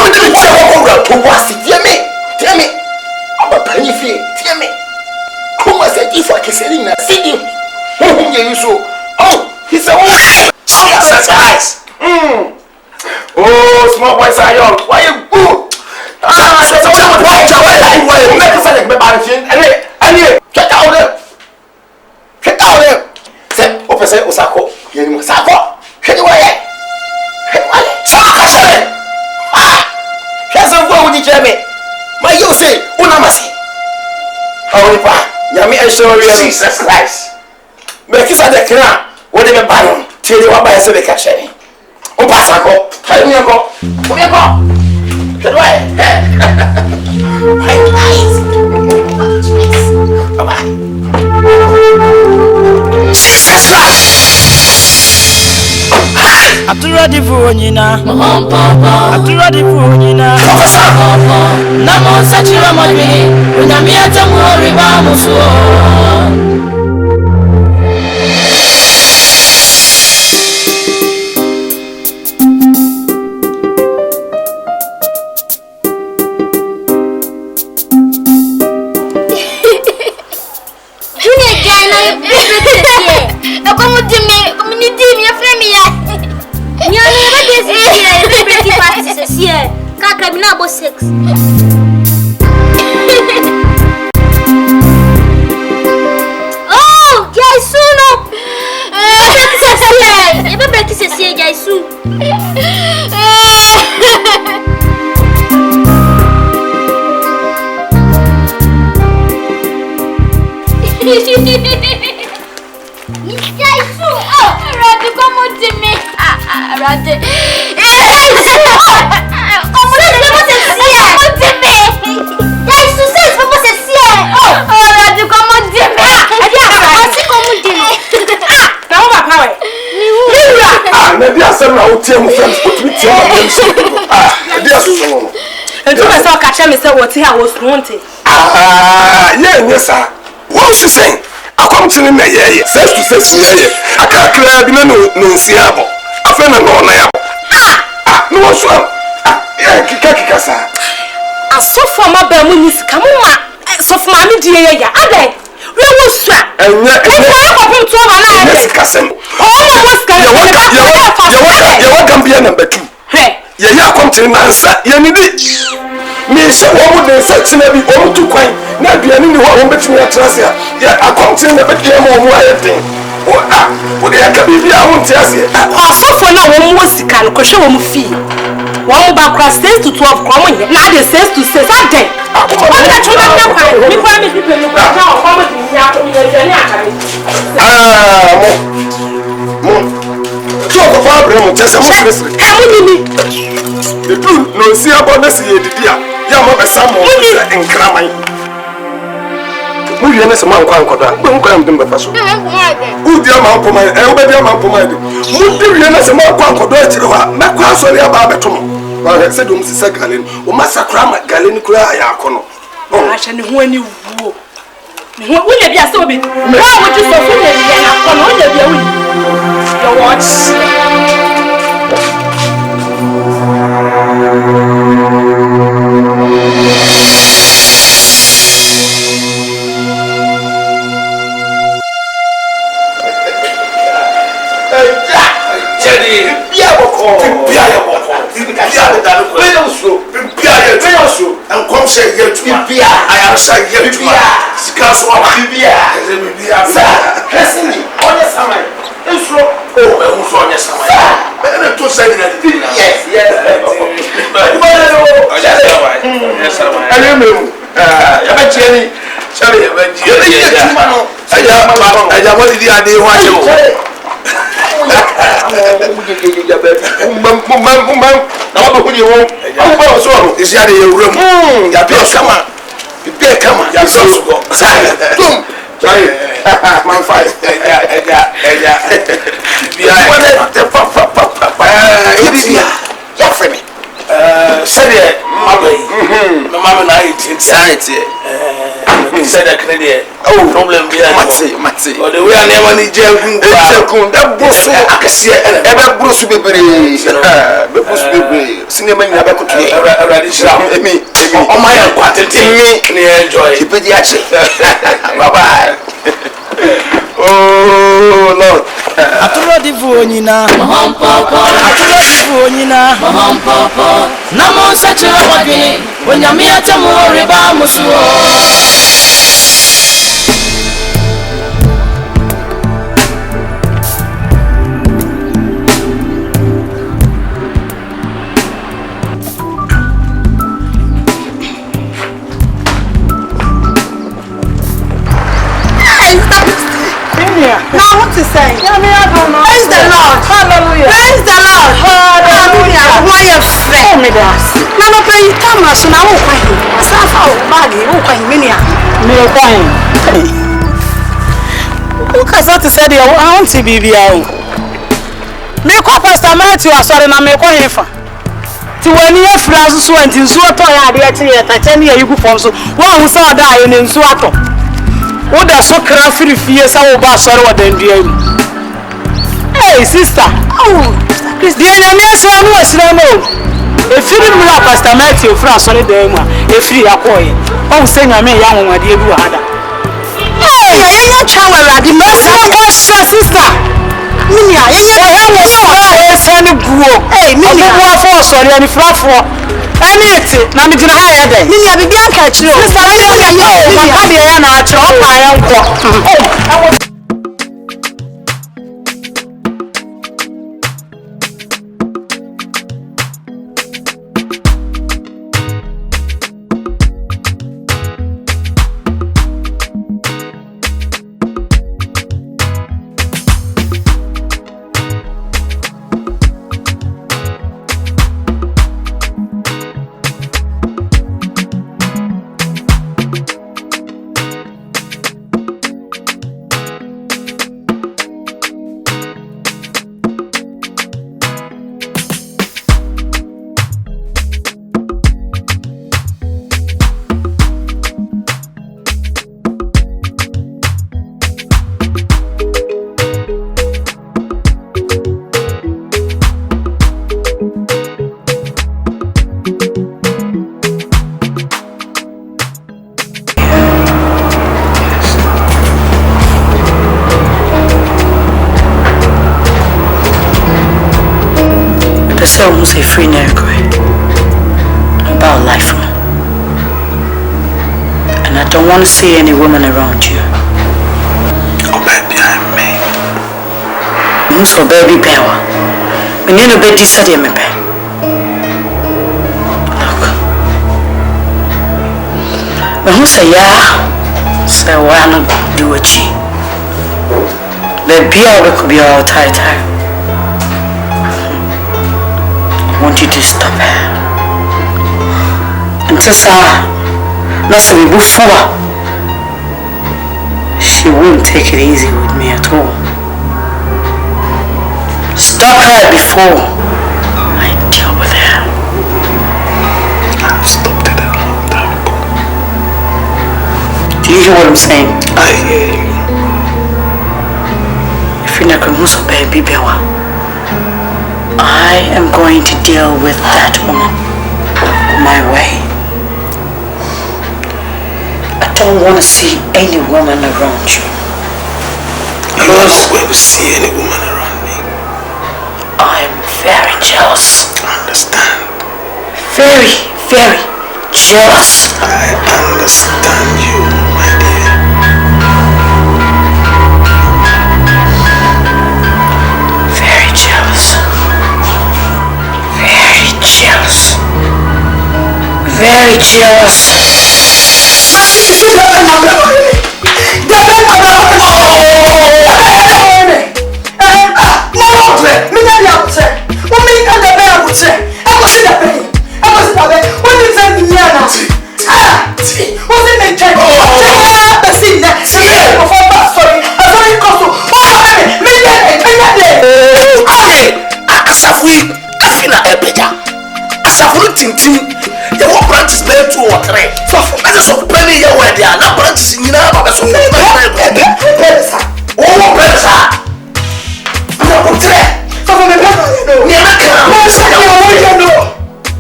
me to walk to wash it. Tell me. I'm a penny fee. Tell me. Who was it if I can say in a city? Who you so? Oh, he's a woman. Jesus Christ. Oh, small boys are young. Why you go? Get out there. Say, Officer Osako, you must Sako. Get away. Here's a word with Jeremy. My you say, Unamasi. Oh, Yami and Shori, Jesus Christ. Make us at the clan. What did you buy? Till you are by a silly cachet. Oh, Pasako, tell me go. Get away. My eyes. Bye-bye. Jesus Christ. Aturadi fuonyina. Aturadi fuonyina. Namo sachira mami. Unamiata mwori ba musuo. Six. Oh, Jaisu no. You better kiss us here, Jaisu. Jaisu, oh, Rade, come on to me. Rade. Maybe I said, I'll tell my friends what we tell them. Yes, and to myself, catch me say what I was wanting. Yes, sir. What she saying? I come to me, says to say, I can't clear the no seable. I feel no no, so Kikasa. I saw for my belly, come on, so for my dear, I beg. We will swap. And yet, I happen to have a cousin. You can be a number two. Hey, you come to answer. You need it. Me, so what would they say to me? Oh, to quite not be any one between your trust. Yeah, I come to never get more thing. Would they be? I won't tell you. Also, for no one was can show them fee. One back cross 6 to 12 common. Now they says to say that. Talk about them, just a moment. The two no see about this year, dear. Yamma, some more in Kramai. Who you are, some uncle, don't come to the person. Who dear Mamma, everybody, Mamma, who do you know some more uncle, don't you? Macross on your barbetum. I said, Mrs. Galin, or Massacre, Galin, Crayacono. Oh, I shall know when you woo. What will you be so big? Why would you so full of your watch? And come say here to me. I am saying here to me. Because what I be here. Sir, listen me. On the summer. It's slow. Oh, I'm on the summer. But I'm too saying that. Yes, yes. Yes, I remember. I'm a Jenny. Sorry, I'm a Jenny. I just wanted the idea what you is that your room? Come on. Come on. You're so good. Sorry. Man, fight. Say it, Mama. Mama, I eat insanity. me said that Canadian. Oh, problem behind Matty. Or the way I never need jail. That Bruce, I can see ever Bruce Bibri. Cinema in Abaco. Me, on my quantity, me enjoy. Keep it, bye bye. Oh, Lord. Atulodi vuonyina Namo sacha wage Onyame atamo reba musuo Now what to say? Praise the Lord. Hallelujah. Praise the Lord. Hallelujah. Why you afraid? Me das. Mama pay camera so now who kwai. Asafa o bag who kwai mania. Me kwai. Who can say to say the I want to be here. Me ko Pastor Matthew asore na me ko hefa. Ti wani e fra so anti nsu ato ya de ati ya ta chani ya yugu fom so. Wa hu sa da ayo ne nsu ato. What does so craft free fears? I will bash her with them. Hey, sister. Oh, the enemy was no. If you didn't know Pastor Matthew, France, only the if you are quiet. Oh, sing a me young one, dear Buhada. Hey, you're child, the master, sister. Minia, you're son of Guo. Hey, Minia, for sorry, and flat for. I need it. Now, I'm going to hire them. Minia, be young catch you. Sister, I am almost a free narrative about life. And I don't want to see any woman around you. Oh, baby, I'm me. Who's your baby power? When you know baby study me. Look. When who say yeah, say why not do what she? Baby, I could be all tired. I want you to stop her. Until that's we before. She won't take it easy with me at all. Stop her before I deal with her. I've stopped it a long time ago. Do you hear what I'm saying? I hear you. If you're not going to baby, I am going to deal with that woman my way. I don't want to see any woman around you. You are not going to see any woman around me. I am very jealous. I understand. Very, very jealous. I understand you, my dear. Very jealous. Very jealous. You want branches there 2 or 3. So I just so penny your way there. Now branches in your mother so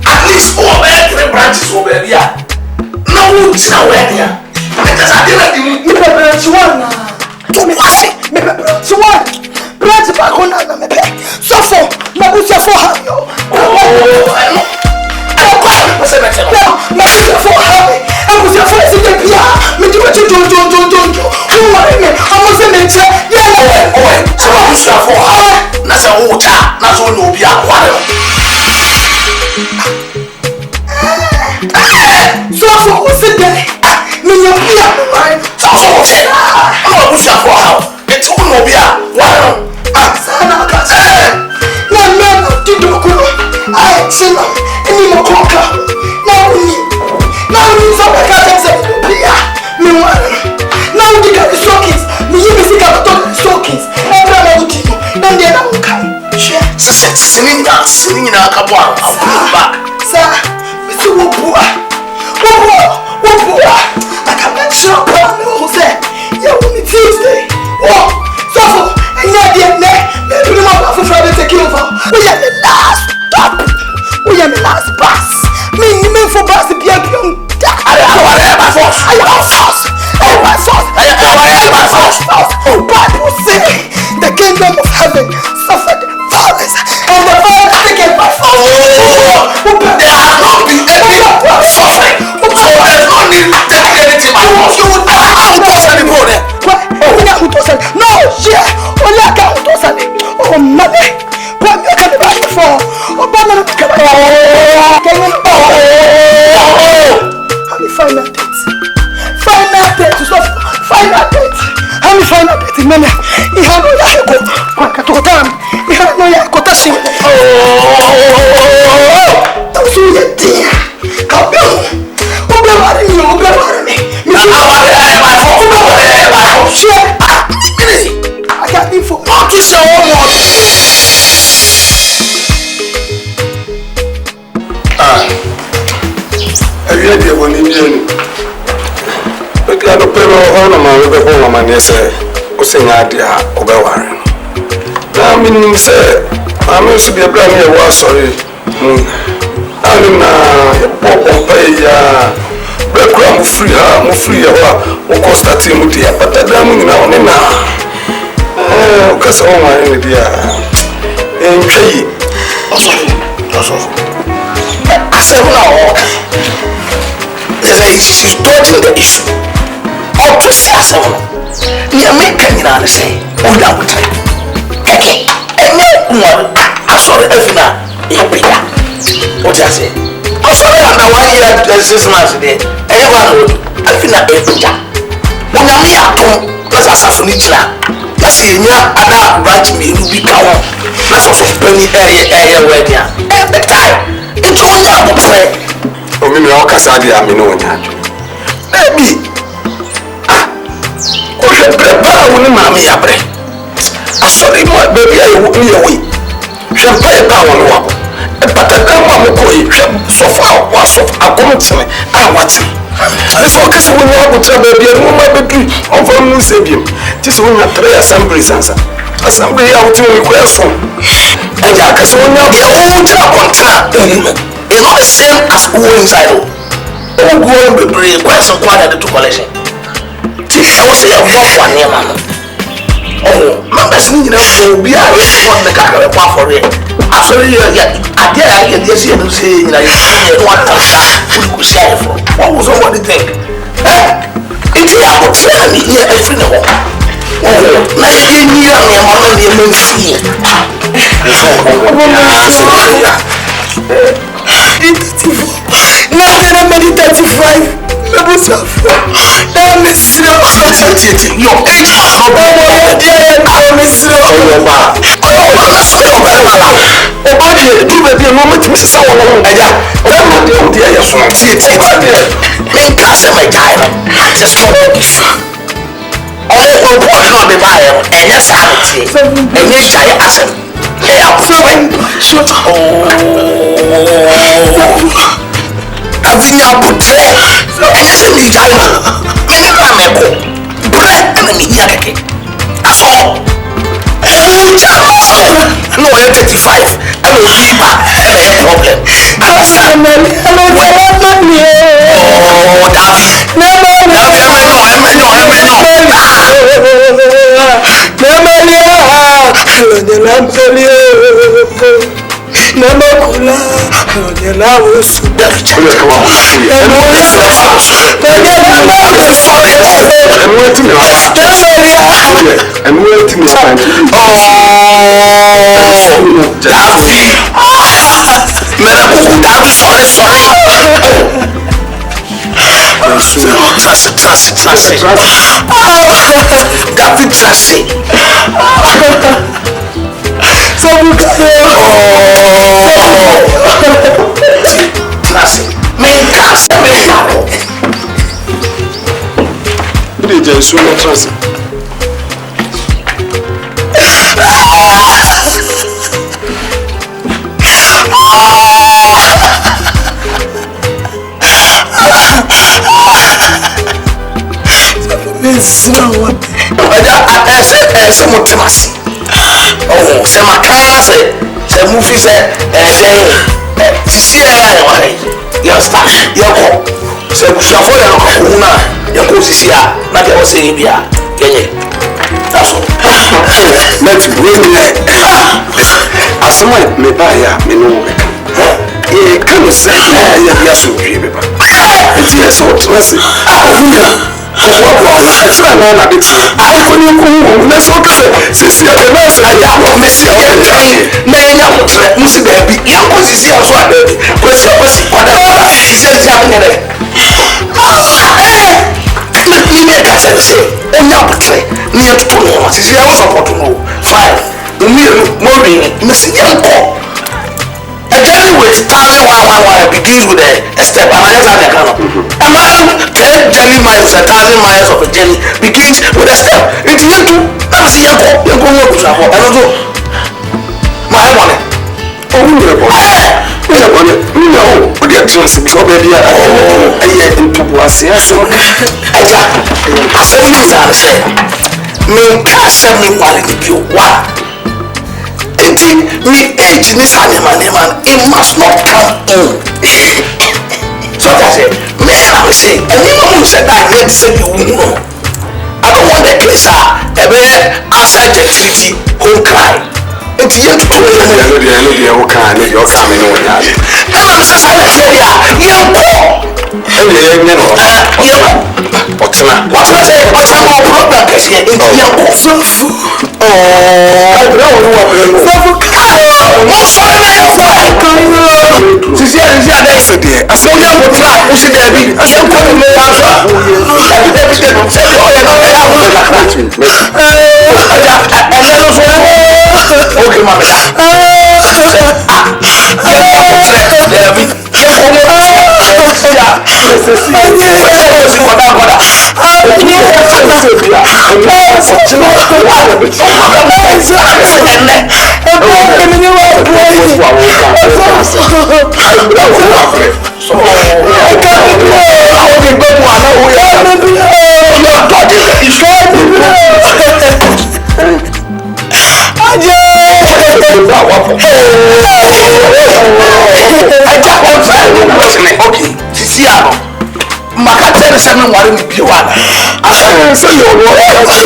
at least 4 or 3 branches over there. No, it's not where they are. I just had to branch 1. Branch back on my back. So for my boots for her. Singing a couple of back. Sir, Mr. Wopua. I can't make sure who said, you will be Tuesday. Oh, so and yet, maybe the mother for Friday take over. We are the last stop. We are the last bus. Me for bus to be a young duck. I am Oh, Bible say the kingdom of heaven suffered violence. And the violence taken by force. There has not been any suffering. So there's no need to take anything by force. You would never have to toss any more there. No, yeah. Only I can't toss any. Oh, mother. But you can't buy it for. Oh, mother. How do you find that date? Find that date to suffer. Find that date. How do you find that date? Man, you have no yako. You have no yako. That was your dear. Come on. I can't be for not to show more. I really want to but I don't pay all of my home and yes, sing idea of a warren. Now, I mean, say, I used to be a brand new war, sorry. I don't pay background free, more free, or cost that team with you, but I don't know. Because all my idea and pay I said, no, she's dodging the issue. Or to say, I said, near me, can you say, oh, that would take. Okay, and then I saw the Evina in Peter. What I say? I'm sorry, I'm not 1 year and 6 months today. Everyone would, I feel like a Peter. When I'm here, let's ask for each other. Let's see, another branch me, you be cow. Let's also penny area where they are. Every time. It's only about prayer. Oh, me, I'll cast idea. I mean, no one. Baby, oh, you prepare when mammy are bread. I saw him, baby, I will be away. Champagne power, but I don't want to go so far. Was of a commentary. I watch him. This focus when you have to baby, and woman baby, over Museum. Just when you pray assembly, answer. Assembly out to request some. And I can so now be a whole contract. It's not the same as who inside. Oh, go and be brave. Quite some quantity to collection. I was saying, one year, man. Oh, members need to be a one the car for it. After a year, I dare I see them saying, I see what you share for. What was all what they think? If you have a friend here, a friend of all. Oh, like in you and your mother, they may see it. Now that I'm only 35. Your age has not been me abutre. And you say me jama. Me never meko. Bread and me here again. That's all. No, I'm 35. I'm a fever. And I have problem. Understand? Oh, David. Oh, say my car say movie say you start you go say shafo ya ko na ya ko sisi a na de o say bia kenye that's all let's bring asoma me ba ya me no kan say ya so dwe be ba it is so trust with 1,111 begins with a step, and I just have a kind of. A man 10 journey miles, 1,000 miles of a journey begins with a step. It's you too. I'm seeing you go to Sabo. I don't know. My money. Oh, no, we get to see baby. I get into was yes. I said, I said, me can't send me quality view. What? Me age this animal, it must not come in. So that's it. Me I say, anyone who said that yet said you know. I don't want the case outside the treaty who cry. It's yet to come in. You can't, you're coming on. And I'm just saying, what's I say? What's our problem? Because you're in the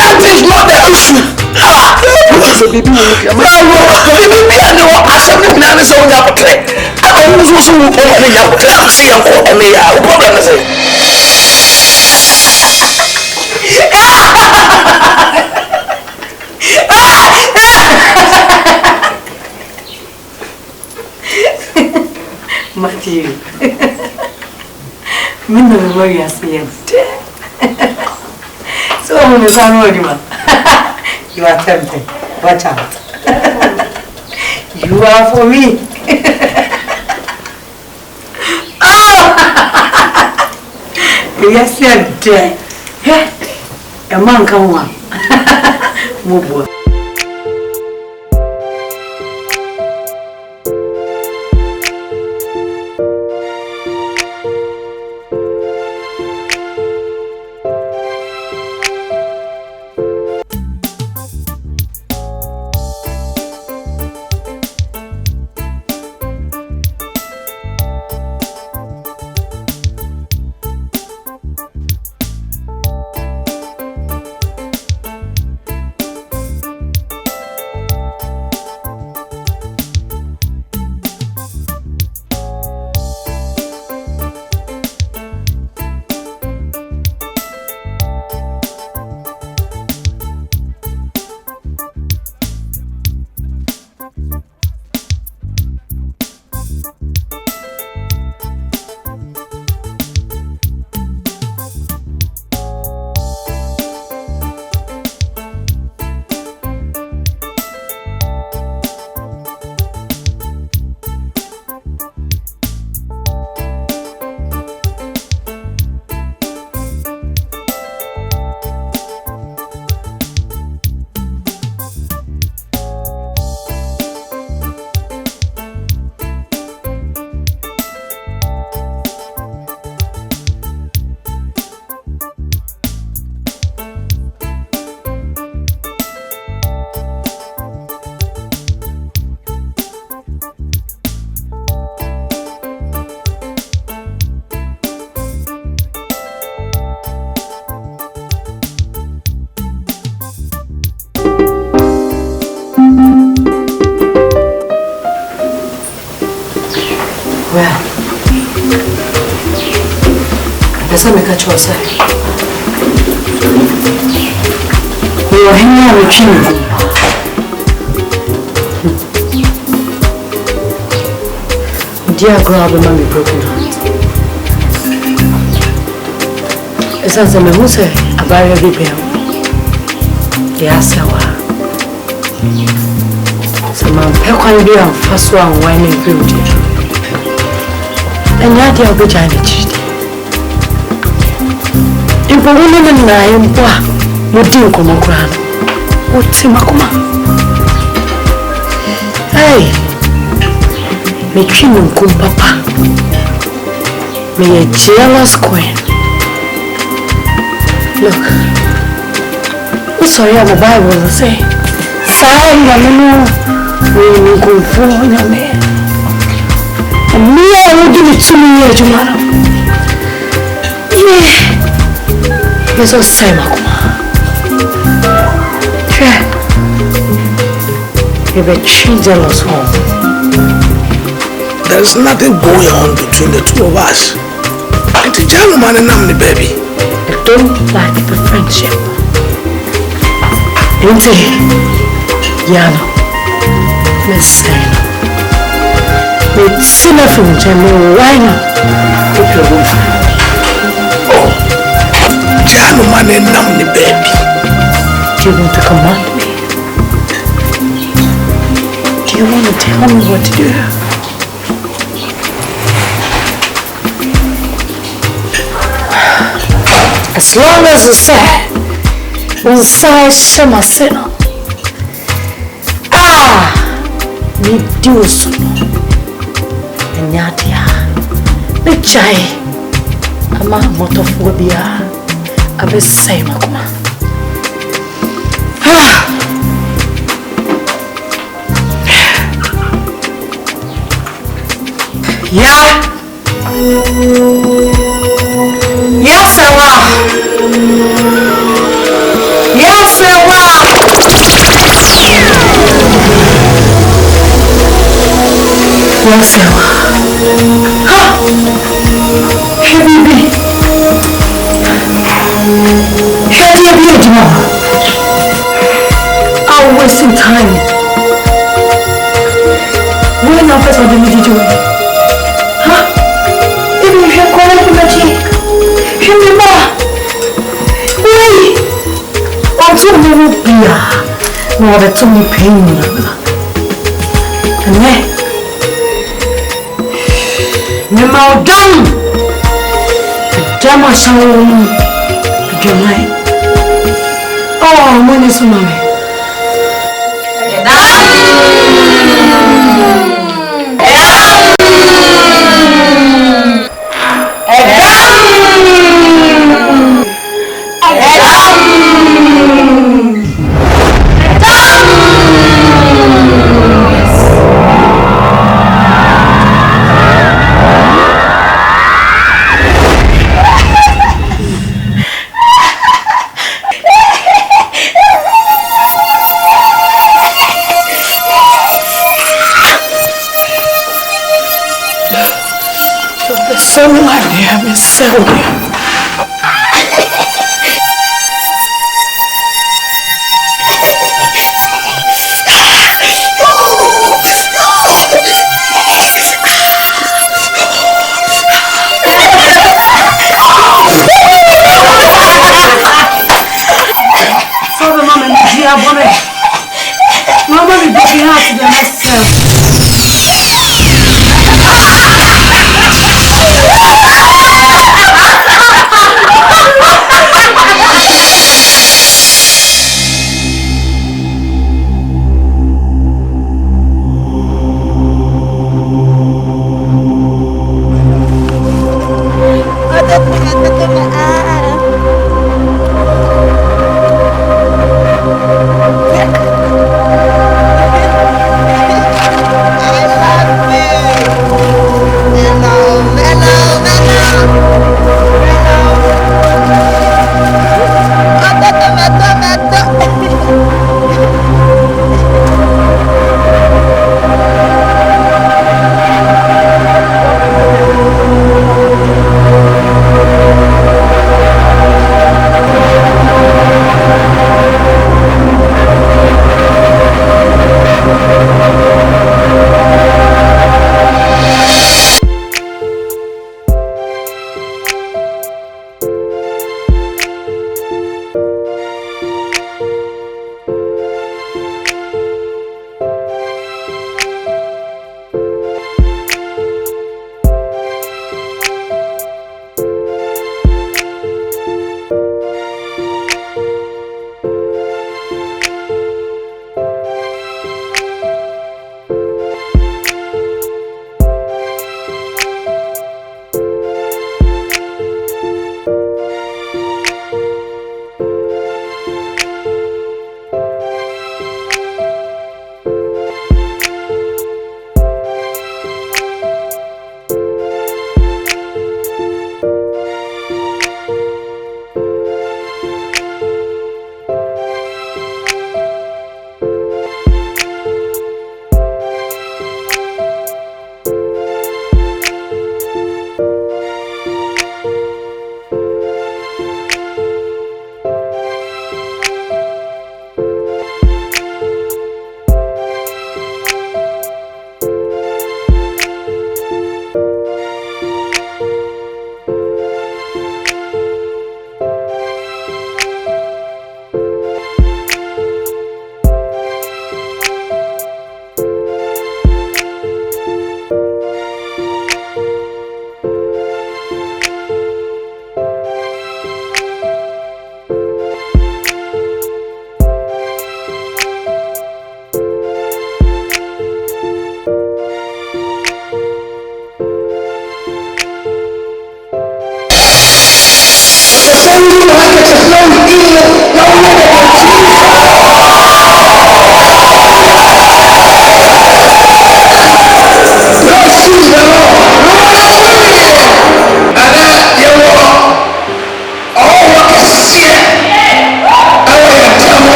that is not the issue. Matthew, me no worry as yet. So I'm a son of you are tempted. Watch out. You are for me. Yes, dear. A man come on. Move. Essa me catch us. We were hanging out with you. Dear girl, the mommy broken heart. It's as a memo say a barrier repair. Yes, so my pecan beer and first one wine and beauty. And yet, I'll be giant cheat. In the woman and I am poor, you do come on ground. What's in Makuma? Hey, me trim kum papa. Me a jealous queen. Look, what's sorry the Bible say? Sign Yamino, we go for your man. And me, I will give it to me tomorrow. Yeah, it's all same, Makuma. Yeah, you're a tree jealous home. There's nothing going on between the two of us. And the gentleman and I'm the baby. I don't like the friendship. Into Yano, Miss Sano. With sinner from Jamie, why not? If you're with me. Oh, gentleman and I'm the baby. Do you want to command me? Do you want to tell me what to do? As long as you say, inside Shema Sino. Me do so. And Yatia, me jai. Ama motophobia. Abe say Makuma. Yeah. Yes, I will. Yes, I will. Yes, I will. Hey, baby. Hey, dear baby, tomorrow. I'm wasting time. We're not better than we did doing. Even if you're calling for magic. Remember, wait, until we will be no, that's only pain. And then, Mama, down. Jama Shalom, Jamai. Oh, when is mommy?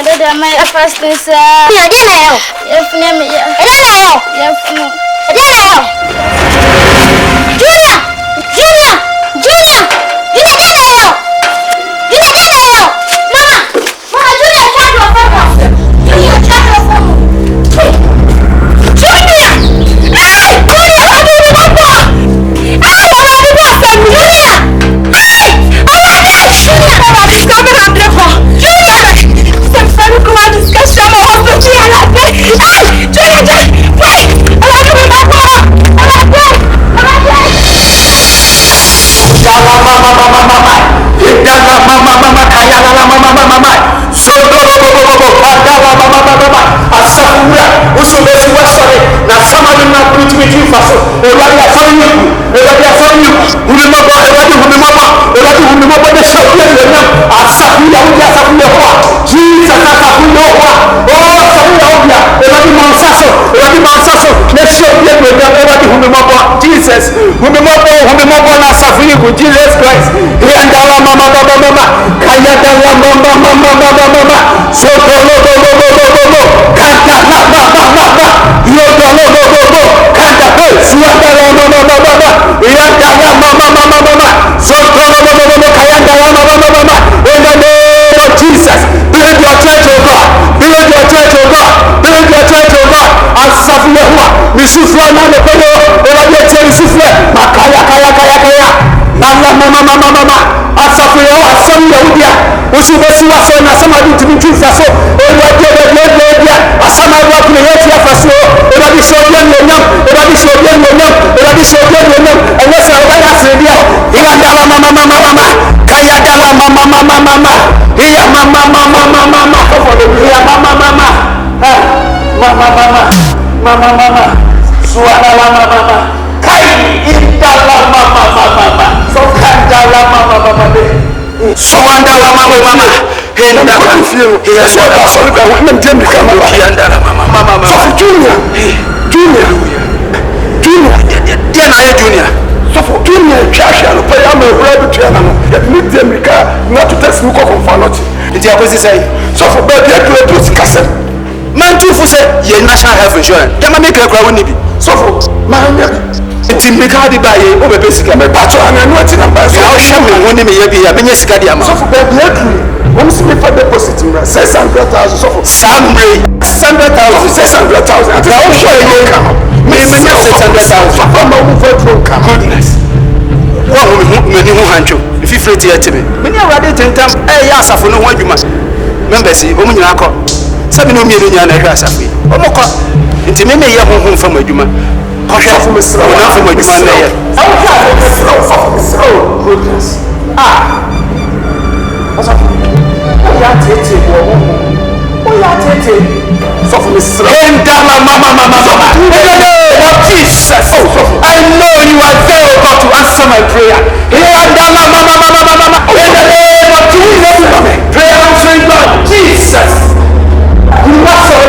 dia ada mai fasting sa. Ya dia na yo. Ya fune me ya. Dia na yo. Ya fune. Dia na yo. Julia. Julia. Julia. Julia dia na yo. Julia dia na yo. Mama. Mama Julia child of God. Julia child of God. Julia. Hey, Julia, how do you know that? Hey, how do you know that? Julia. Hey, how do you know Julia? Mama, this coming up there for Julia. Some friend go and discuss some of the Julia. Hey, Julia, wait. I want to be my mama. Jesus, Jesus Christ. Yandala mama mama mama, kayadala mama mama mama mama, sotolo bo bo bo bo bo, kandala mama mama, yodolo bo bo bo, kandala, suandala mama mama mama, yandala mama mama mama, sotolo bo bo bo, kayandala mama mama mama. In the name of Jesus, build your church, oh God, build your church, oh God, build your church, oh God. Asafu Yehovah, misufua na lepeyo, elabete misufua, makaya kaya kaya kaya. Mama mama mama mama asafu Yehovah asam Yahudia, usubesu waso na sama bintu bintu faso, elabete elabete asama watu ne yeti afaso, elabete shobien yenyam, elabete shobien yenyam, elabete shobien yenyam, elese obana sedia, ilandala mama mama mama, kaya dala mama mama mama, iya mama mama mama mama, iya mama mama. Mama mama mama mama suara mama mama kai indala mama mama sokandala mama mama de suandala mama mama henda confio ya suara sorry ba wannan jemi kama ba indala mama mama so junior junior dia na ye junior so for junior chasha no pa ya me brother tuana no ya meet them ka not to test me ko confirmation nti akosi say so for baby ya to sikasem man too for say ye national health insurance yama make a crowd nibi so for man enti me ka di ba ye o be sika me patcho ana no ati number so how shame me woni me ye bi ya benye sika di ama so for baby ya three won see me for deposit me 600,000 so for samre 600,000 na o show ye come me 600,000 so for ma wo for goodness wa wo me ni hu hancho if you free to me me ni awade tentam ya asafo no ho adwuma members o mu nyina akọ sabi no mienu nya na hwa asafi o mokọ nti me ye honhom fam adwuma kọhwe fam sra na fam adwuma na ye sra goodness asafi o ya tete so fam sra endala mama mama mama oh Jesus I know you are there oh God to answer my prayer endala mama mama mama in the name of Jesus prayer answering God Jesus. You must say,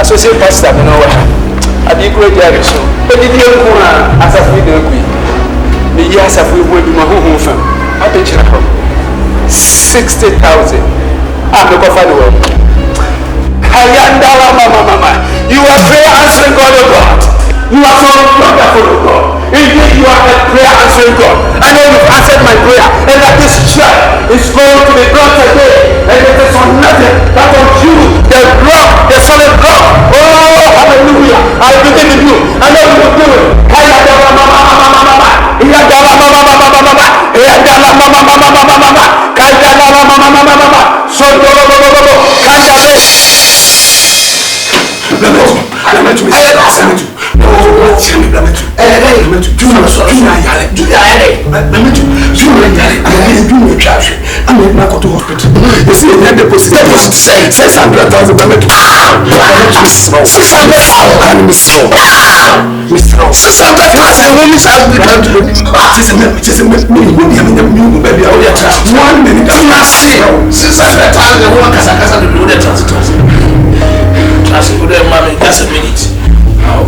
associate pastor, you know what? I be great there so. But did you go as a free day? Me yes, if we would do my home from. I bet you 60,000. I'm not going to find a way. Hayandala mama mama. You are prayer answering God, oh God. You are so wonderful, oh God. Indeed, you are a prayer answering God. I know you've answered my prayer, and that this church is going to be brought today. And it is on nothing but on you, the rock, the solid rock. Oh, hallelujah. I believe in you. I know you will do it. Hayandala mama mama mama. Hayandala mama mama mama. Hayandala mama mama mama mama. Hayandala mama mama mama. So go.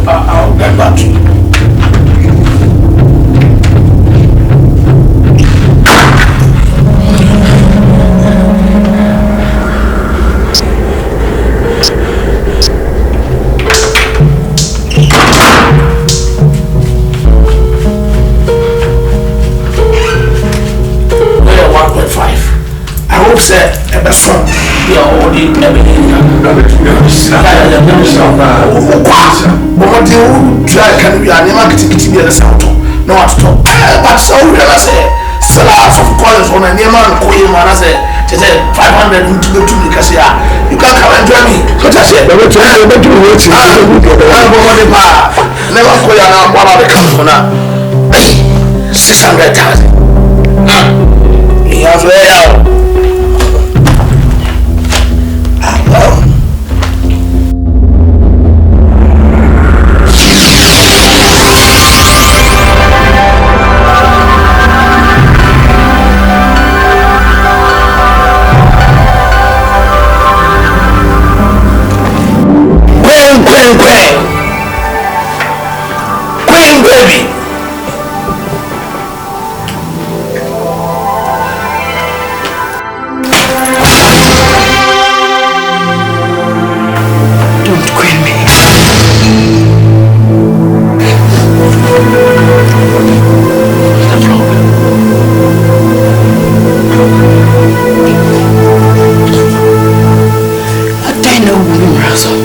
I'll get back to you. Say a best friend, you are already everything. But what do you try? Can we are never getting to the south? No, what to talk. But so I say, sell half of college on a near man, Queen, when I say, 500 into the two because you can't come and join me. What I said, never call you now, what are the company now? 600,000. You have to Queen baby. Don't queen me. The problem. I don't know women, Russell.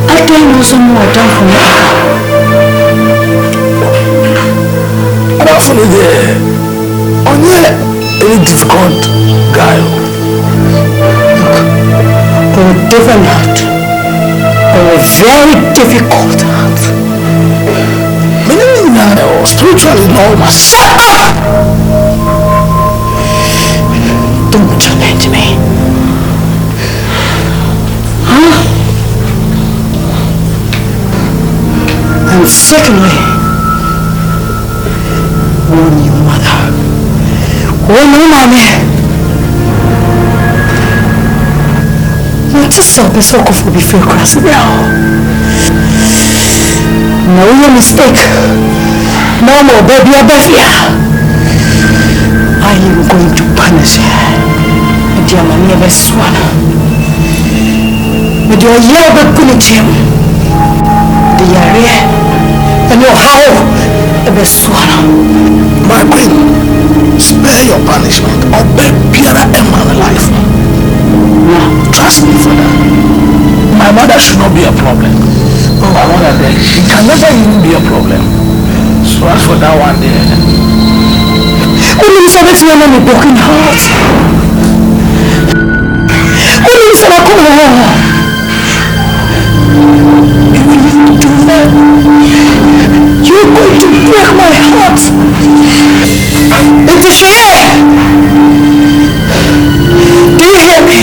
I don't know someone done for me. I don't feel there. On yet, any difficult guy. Or a different heart. Or a very difficult heart. Meaning now, spiritually normal. Shut up! Don't challenge me. Huh? And secondly, warn your mother. Warn your mommy. Not to stop a sock of be fair cross now. Know your mistake. No more, baby, Abafia. I am going to punish her. Dear mommy, ever swan. With your yell, but punish him. The area. And your how ever swan. My queen, spare your punishment or beg Pierre and my life. No. Trust me for that. My mother should not be a problem. Oh, my mother there, she can never even be a problem. So as for that one there. Only Elizabeth will not be broken heart. Only Elizabeth come home. You will do that. You're going to break my heart. It's a shame. Do you hear me?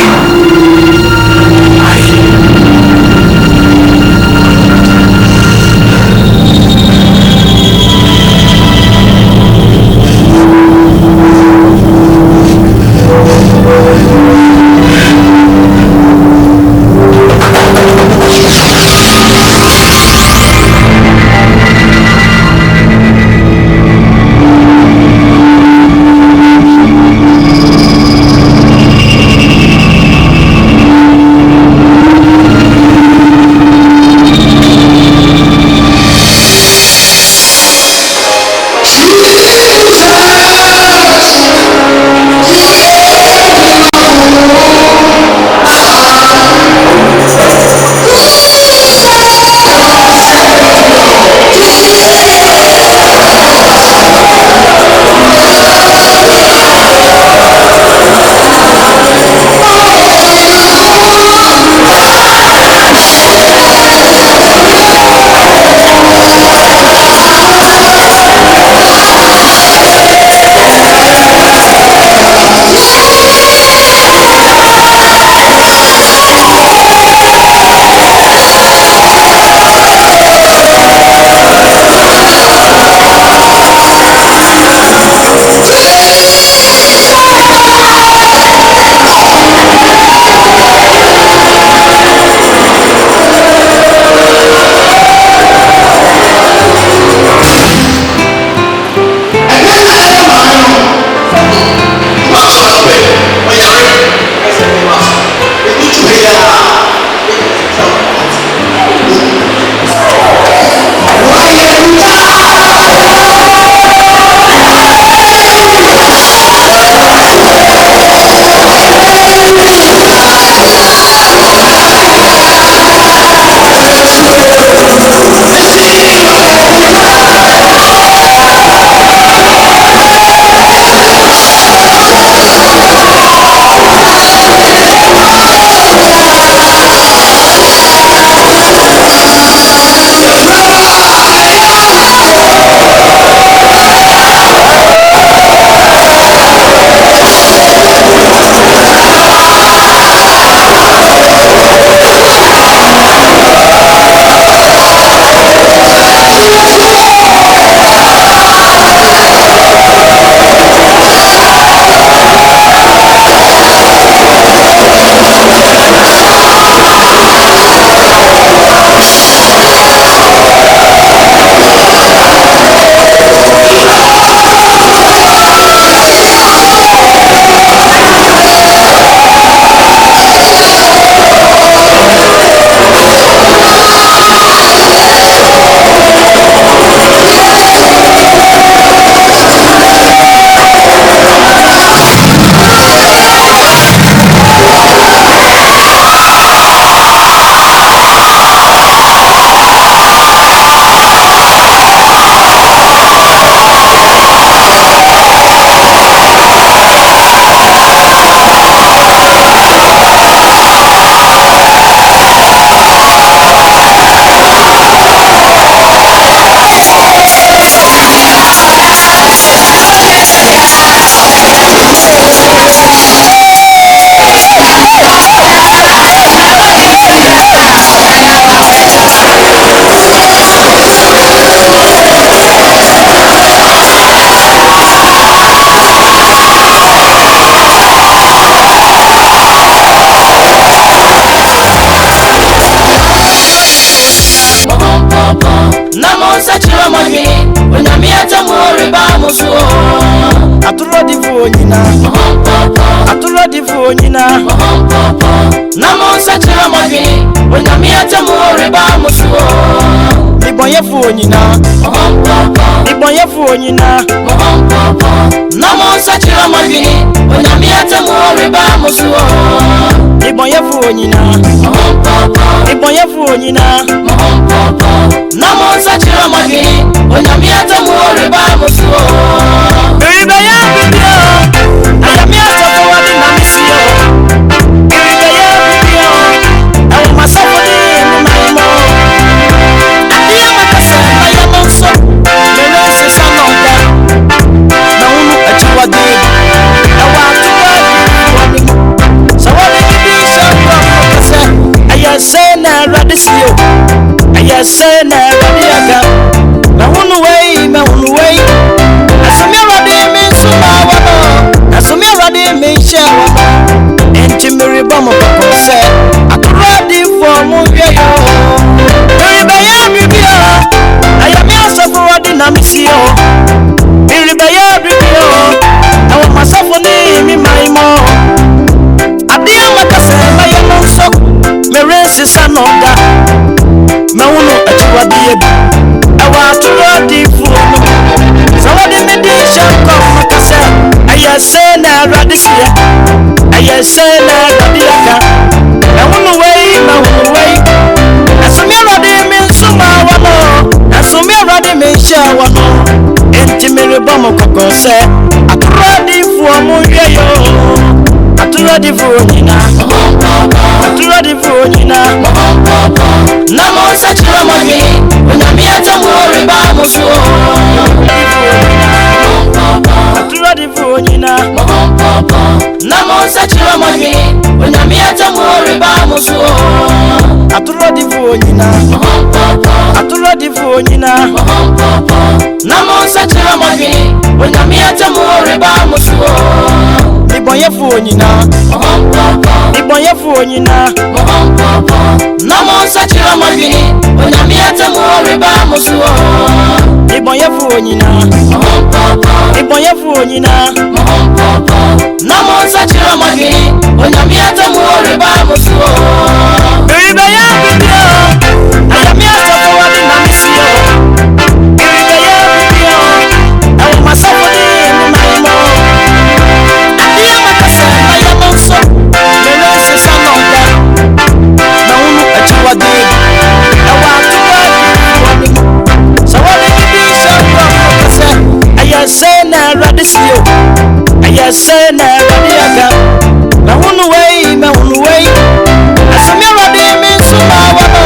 madwini onyame atamo reba musuo ibonyefo nyina ibonyefo nyina namo sachira madwini onyame atamo reba musuo ibonyefo nyina ibonyefo nyina namo sachira madwini onyame atamo reba musuo riba ya bibio ayami atamo wadi na misio riba ya bibio awo masafoni ni maimo adiya makasa na yamonso mele sisa nonda na unu achiwade awa atuwadi sawale kibisha kwa makasa ayasena radisio ayasena radiaka na unu wei asumi radi minsuma wano asumi radi minshawa entimiri bomo kokose akuradi fomu yeyo riba ya bibio ayami asafu radi na misio riba ya bibio awa masafu ni mi maimo adia makase na yamonso merensi sanonda mawuno achiwadie awa turadi fomu sawadi medisha kwa makase ayasena radisia ayasena radiaka mawuno wei asumi radi minsuma wano asumi radi minsha wano entimiri bomo kokose aturadi fomu yeyo aturadi nyina namo sachira madwini onyame atamo reba musuo aturadi nyina namo sachira madwini onyame atamo reba musuo aturadi nyina namo sachira madwini onyame atamo reba musuo ibonyefo nyina namo sachira madwini onyame atamo reba musuo ibonyefo nyina namo sachira madwini onyame atamo reba musuo riba ya bibio ayami atamo wadi na misio riba ya bibio awo masafu ni maimo adiya makasa na yamonso mele sisa nonda na unu achiwade awa atuwadi sawale kibisha kwa makase ayasena radisio ayasena radiaka mawunu wei asumi radi minsuma wano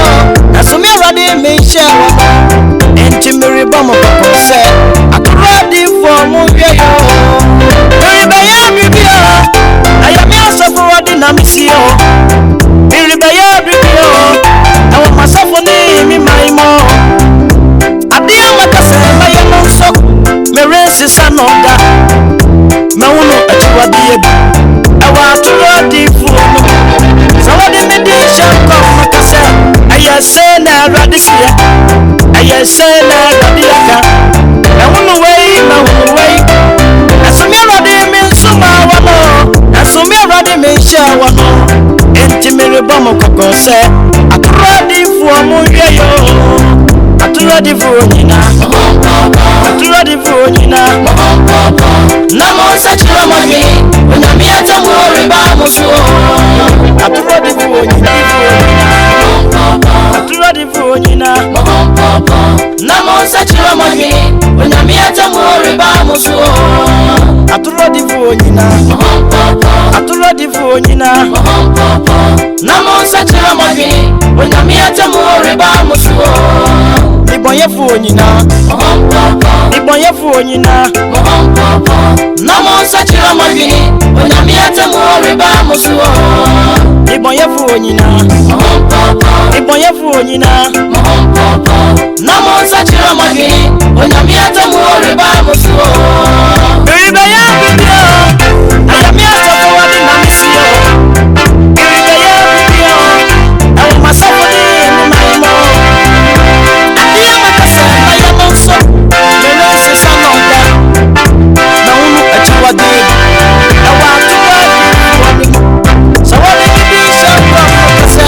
asumi radi minsha wano entimiri bomo kokose aturadi fomu yeyo riba ya bibio ayami asafu radi na misio riba ya bibio awo masafu ni mi maimo adia makase na yamonso merensi sanonda mawuno achiwadie awa turadi fomu sawadi medisha kwa makase ayasena radisia ayasena radiaka mawuno wei asumi radi minsuma wano asumi radi minsha wano entimiri bomo kokose aturadi fomu yeyo aturadi nyina namo sachira madwini onyame atamo reba musuo aturadi nyina namo sachira madwini onyame atamo reba musuo aturadi nyina namo sachira madwini onyame atamo reba musuo ibonyefo nyina namo sachira madwini onyame atamo reba musuo ibonyefo nyina namo sachira madwini onyame atamo reba musuo riba ya bibio ayami atamo wadi na misio riba ya bibio awo masafu ni maimo adiya makasa na yamonso mele sisa nonda na unu achiwade awa atuwadi sawale kibisha kwa makase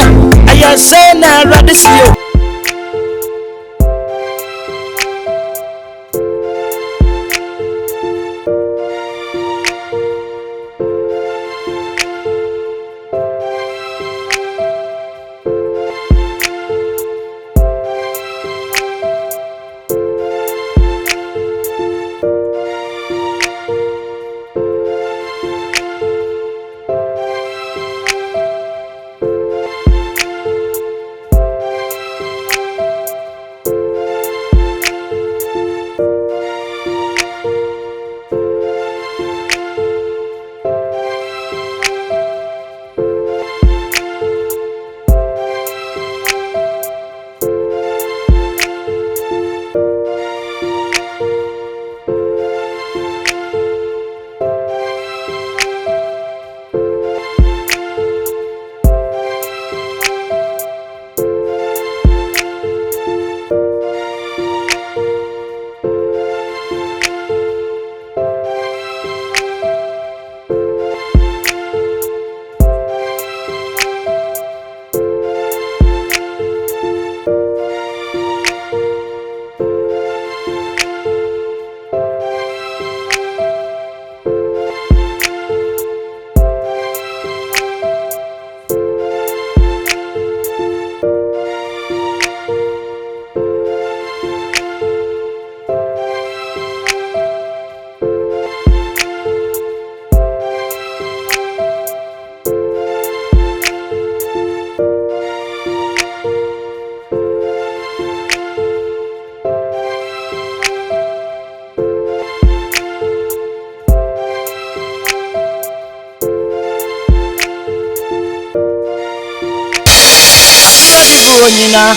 onyina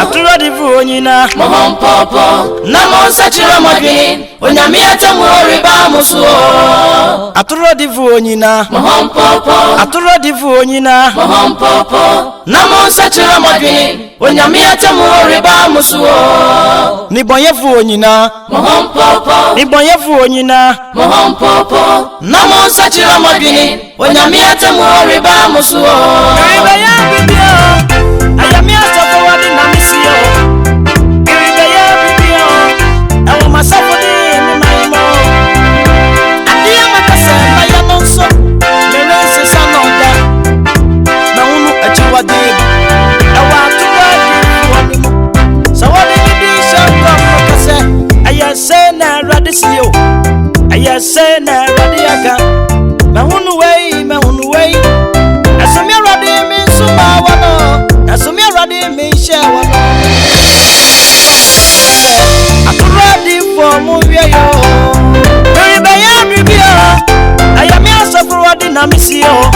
aturo di fu onyina namo sachira modwin onyame atamu oriba musuo aturo di fu onyina aturo di fu onyina namo sachira modwin onyame atamu oriba musuo ni bonye fu onyina ni bonye fu onyina namo sachira modwin onyame atamu oriba musuo riba ya bibio ayami asafo wadi na misio riba ya bibio awo masafo di mi maimo adia makasa na ya nonso merense sanoda na unu achiwade awa tuwadi wanimu sawadi di shaka makasa ayase na radisio ayase na radiaka ma unu wei asomia radi mi suma wano asomia radi mi she wano aturadi for mu yo riba ya bibio ayami asafo radi na misio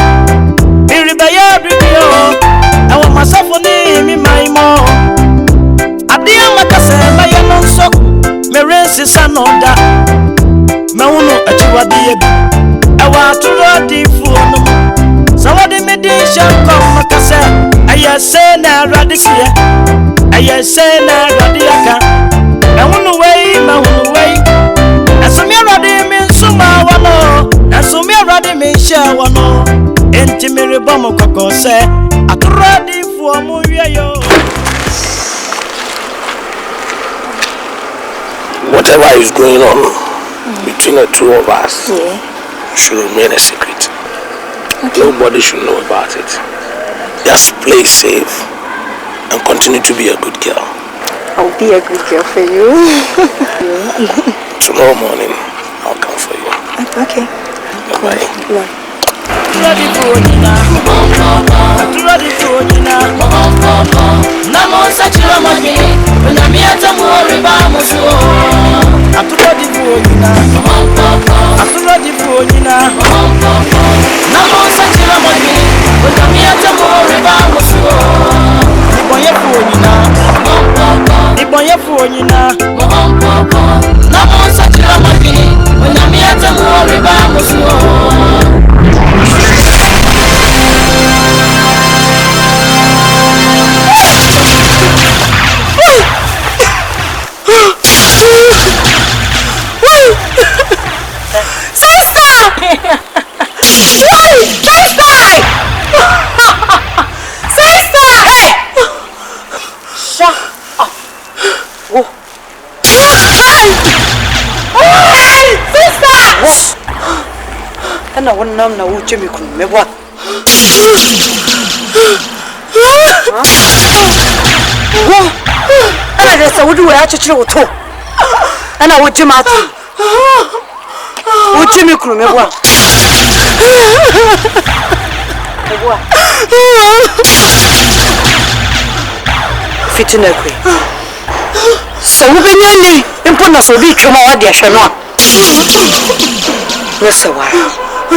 riba ya bibio awo masafo ni mi maimo adia makase na ya nonso merensi sanoda ma unu achiwade ebi awa aturadi for no sawadi medisha kom makase ayase na radikia ayase na radiaka ehunu wei asumia radi min suma wano asumia radi min sha wano enti mere bomo kokose aturadi fu mu wiyo. Whatever is going on between the two of us should remain a secret. Okay. Nobody should know about it. Just play safe and continue to be a good girl. I'll be a good girl for you. Tomorrow morning, I'll come for you. Okay. Bye-bye. Ready for Nina. Namo sachira mami, na miata mori ba muso. Ready for Nina. Ready for Nina. Namo sachira mami, na miata mori ba muso. Iboye for Nina. Iboye for Nina. Namo sachira mami, na miata mori ba muso. Ana wannan na wuce mi kun me bwa ana da saudu ya ci cire to ana wuce ma tu wuce mi kun me bwa fitina kwe sau benyani impona so bi twema wadi ahwe no a sawa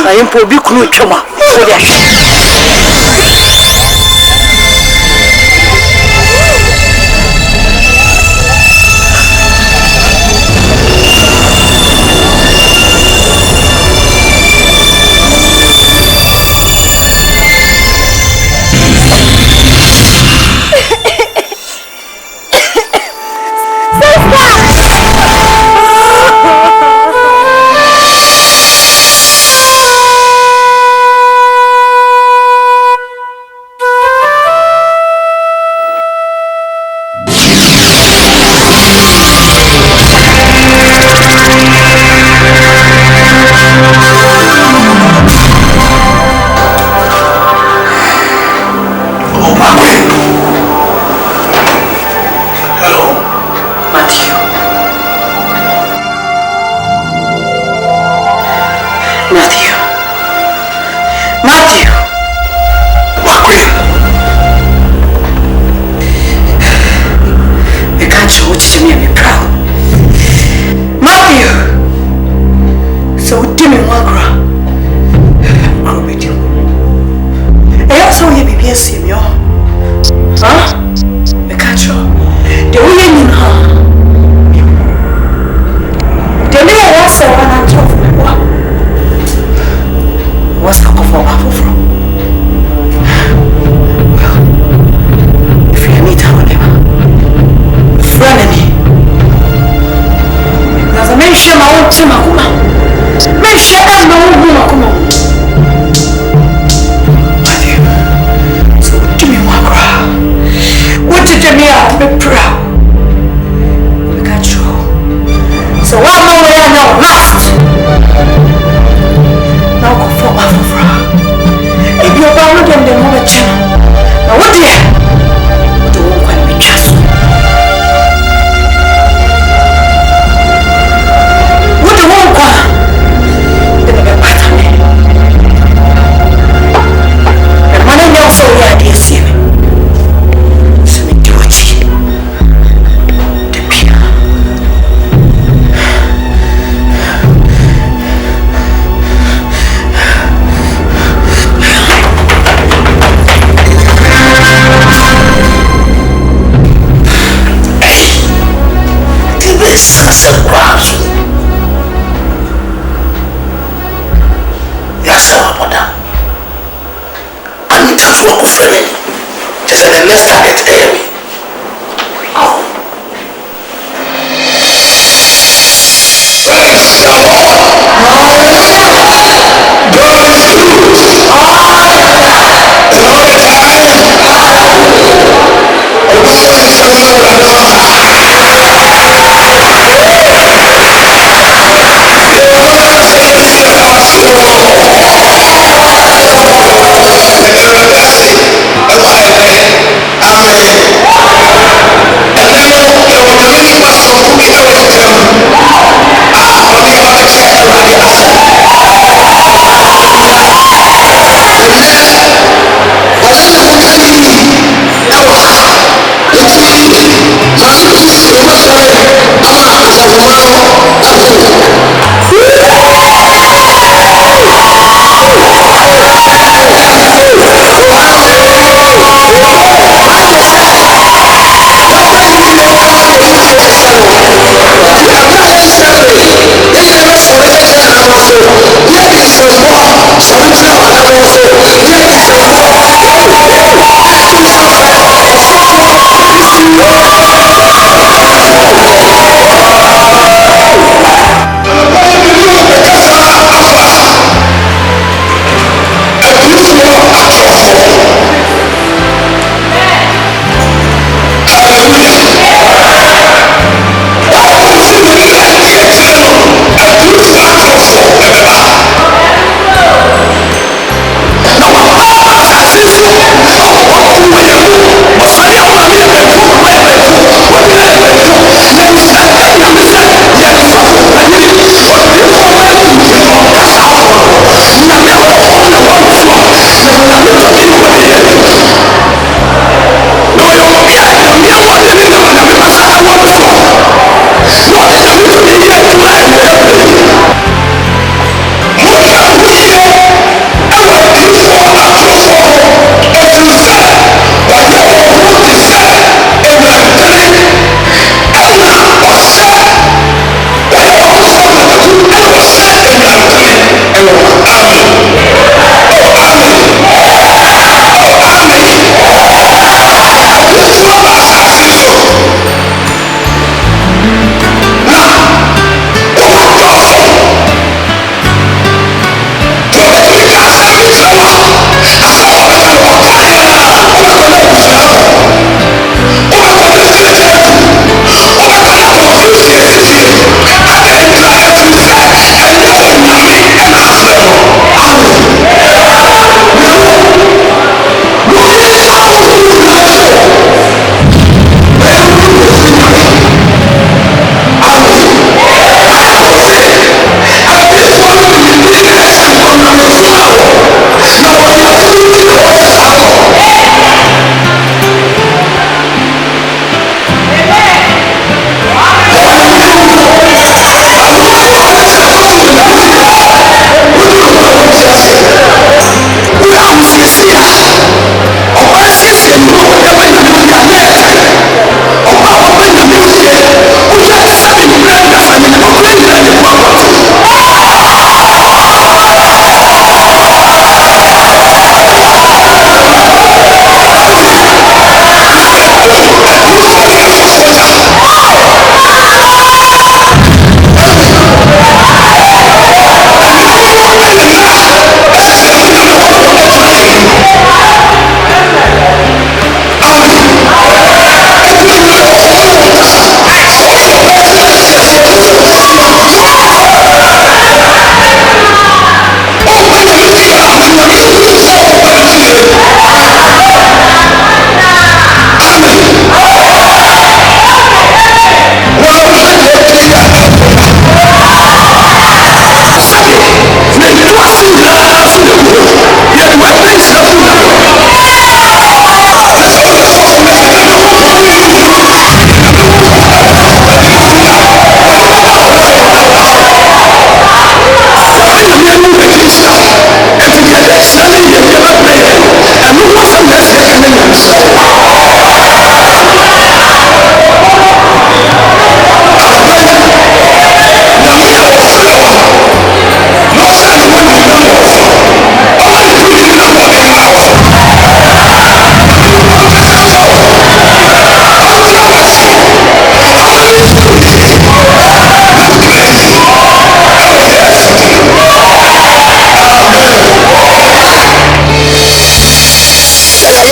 ayin po bi kunu twema wadi ahwe Huh? I can't show. The way you know. The way I was when I told you what? What's the cover from? Well, if you meet her whatever, friend me. As a man, share my own team, man, share my own room. What did you mean? I'm proud. We got you. So one more way I know last. Now go for my if you're bound them, then over channel. Now what do you? What do you want me just? What do you want? Then the pattern. The money now so we are see me. Let's target enemy. Oh. Praise the Lord. God is good. All the time. The Bible is telling us Amen.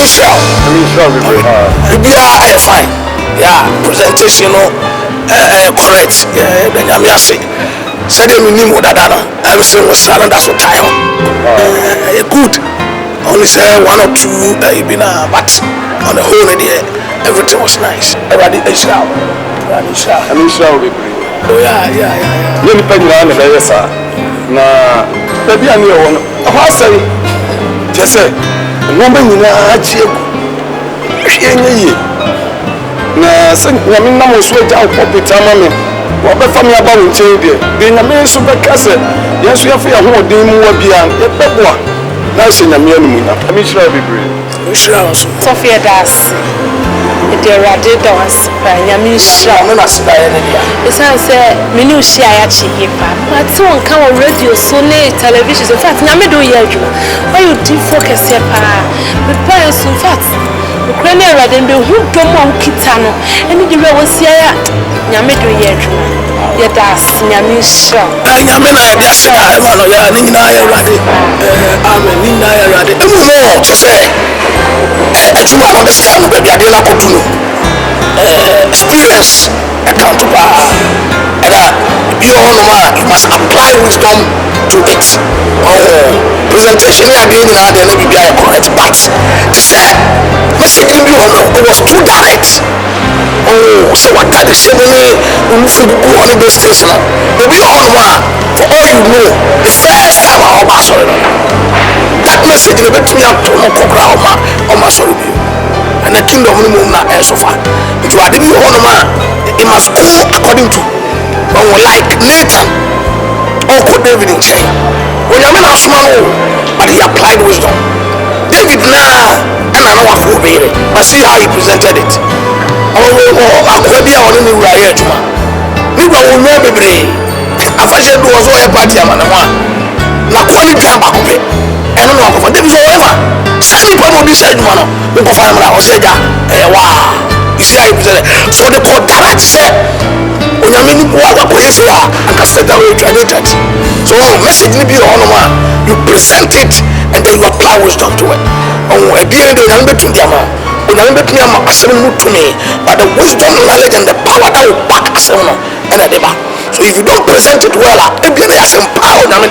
Israel. Bibia fine. Yeah, presentation correct. Yeah, Benjamin say. Said you knew what that everything was silent as a time. Good. Only say one or two but on the whole idea everything was nice. Already Israel. Israel be free. Oh yeah. You depend on the yes sir. Na baby ani e wono. How say? Just say no be nyina achiegu. Hwe enye na se nyame na mo so agya opopita ma me wo be fam ya ba wo nchen de nyame so be kase yeso ya fa ya ho odin mu wa bia ye beboa na se nyame anum na ami shira be brave shira so Sophia das de rade dance pa nyame shira no na sida ye ne dia esan se me ni ohia ya chi ye pa but won kan wo radio so ne television in fact nyame do ye adwuma why you do focus here pa but pa so in fact Ukraine rather than who don't want Kitano, and the real was here. Yamido Yedra, Yadas, Yamisha. Yamina, yes, I want to learn Nina Radi. I'm a Nina Radi. No, to say, you want to understand what Yadela could do. Experience, account to bar. You must apply wisdom to it. Presentation here being in our day, maybe I correct, but to say, message in you it was too direct. Oh, so what that is saying, we move to go on the station. Maybe on one, for all you know, the first time I was sorry. That message in the between up to no program on my sorry. And the kingdom of the moon so far. It was the on man, it must go according to like Nathan or David in chain. When you're not small, but he applied wisdom. David now, and I know what for it, but see how he presented it. I'm going to be on the right edge. You will remember me. I said, was all a party. I'm one. Not quality time back up. And I'm not for them forever. Some people will be said, man, we go find out. Said, wow. You see how he presented. So the court direct said, when I mean, what police are, I can stay away to that. So, message me be on one. You present it and then you apply wisdom to it. Oh, at the end of the day, I'm between them. When I'm between them, I say no to me, but the wisdom, knowledge, and the power that will back us on and a deba. So, if you don't present it well, it be a some power, but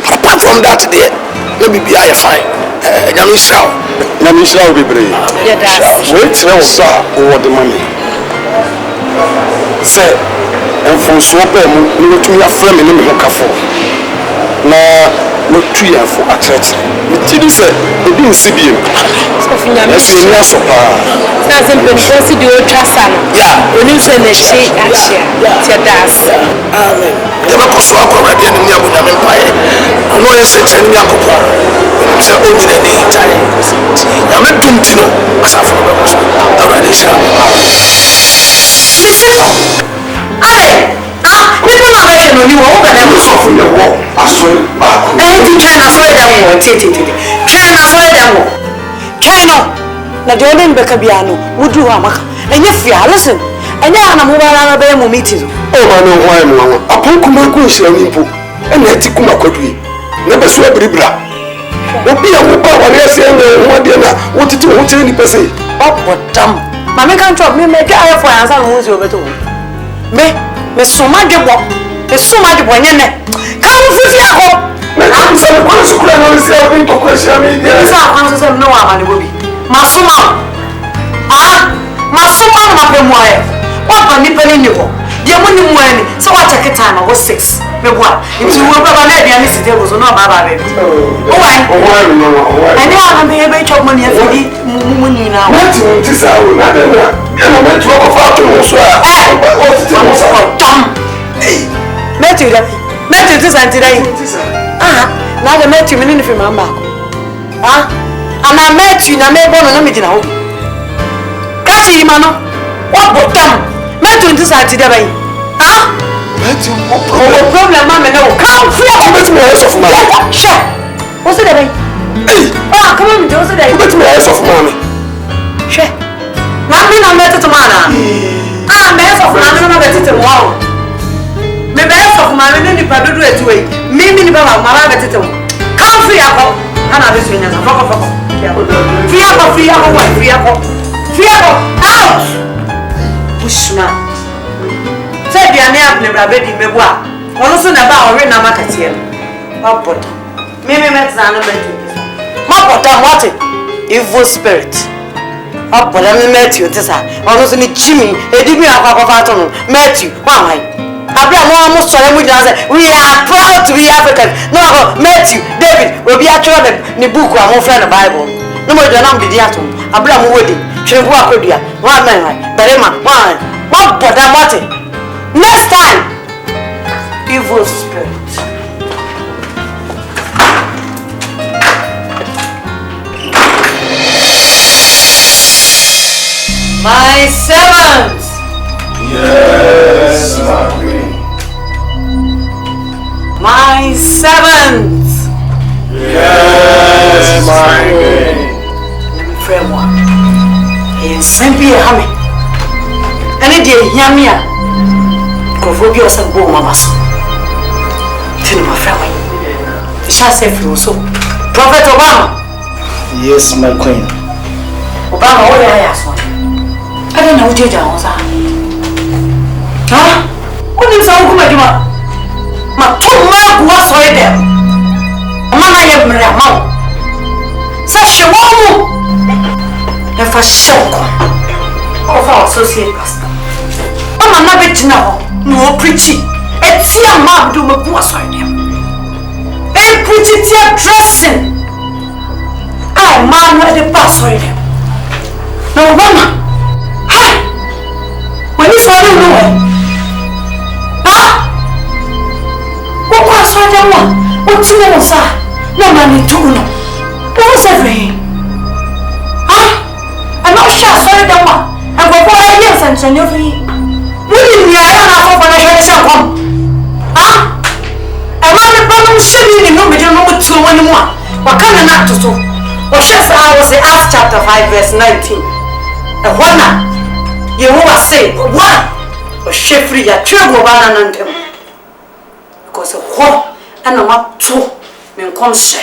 apart from that, maybe be I fine. Yamisha will be brave. Wait till sir over the money. Say, and from Swapem, you go to your friend in the Cafo. Now, no tree for a church. The chili said, it didn't see him. Yes, you know, so far. That's a good procedure. Yeah, when you send a shake, that's Amen. Never go so already in the Empire. I know you're saying Yakuba. It's only the day time. I'm not doing to know. As I've already said. You over them from the wall. I saw it back. And you try to find them more. Try to find them more. China. Na Jordan Bekabiano, would do Amaka. And if you listen, and now I'm mobile meeting. Oh, I know why, Mamma. A Pokuma goes and you put, and let it come a copy. Never swear Bribra. What be a whoop over there saying, what to do, what any person? Oh, what damn. Mamma can't drop me, make a for answer who's over to me. Miss so much walk. There's so much when you're not. Come with you. I'm sorry, what's the question? Yes, I no one will be. Masuma. Masuma, my boy. What on the penny you? The money money. So what take time? I was 6. Me what? If you were never let me sit there was no baba. Oh, why? And now I'm able to money for the money now. What is our another? And I went to a photo. Hey. Matthew, this and today. Now the Matthew minute from my mouth. And I met you, and I made one of them in a home. Catch him, man. What but them? Matthew, this and today. Matthew, what problem, Mamma? No, come free. Let me eyes of mommy. Sure. What's it? Hey, come on, what's it? Let me eyes of mommy. Sure. Mammy, I met it to Mana. I'm eyes of Mana, I met it to Wow. Me best of my many people do it way. Me, Baba, my better. Come free, and I was in a fuck. free out. Bushman. Say the name never bedi mebwa. Ono so na ba ore na makatie. Mapot. Me met na no met. Mapot what? Evil spirit. Mapot me met you tesa. Ono so ni chimi edi bi akwa fa to no. Met you. Why? Abraham almost sorry we are proud to be African. No, Matthew, David, we be actually the book of our friend the Bible. No more than I'm the diatom. Abraham wedding. She'll walk with you. One man, Berema, one. What but about it? Next time, evil spirit. My servants. Yes, my queen. My servants. Yes, my queen. Friend one. He simply hammy. Any day, Yamia. Convoke yourself, go, Mamas. Tell my friend. The shall say for you so. Prophet Obama. Yes, my queen. Obama, what did I ask for? I don't know what you're doing. Huh? What is all good, Juma? My two mark was right there. Mama, you have a mouth. Such a woman. If a shock of our associate pastor. I'm not bit now. No preaching. It's your mom do my was right there. And preaching your dressing. I man with the pass right there. No, Mama. Hi. When you saw them, no. What's the answer? No money to know. What was everything? Huh? I'm not sure. Sorry, that one. I'm going for ideas and send you free. Wouldn't you? I don't know when I heard some. Huh? I'm on the bottom shilling in number 2 anymore. What kind of not to do? Or just I was in Acts chapter 5, verse 19. And what now? You will say, what? Or Sheffrey, a trouble banana and him. Because of what? And I'm two men conse.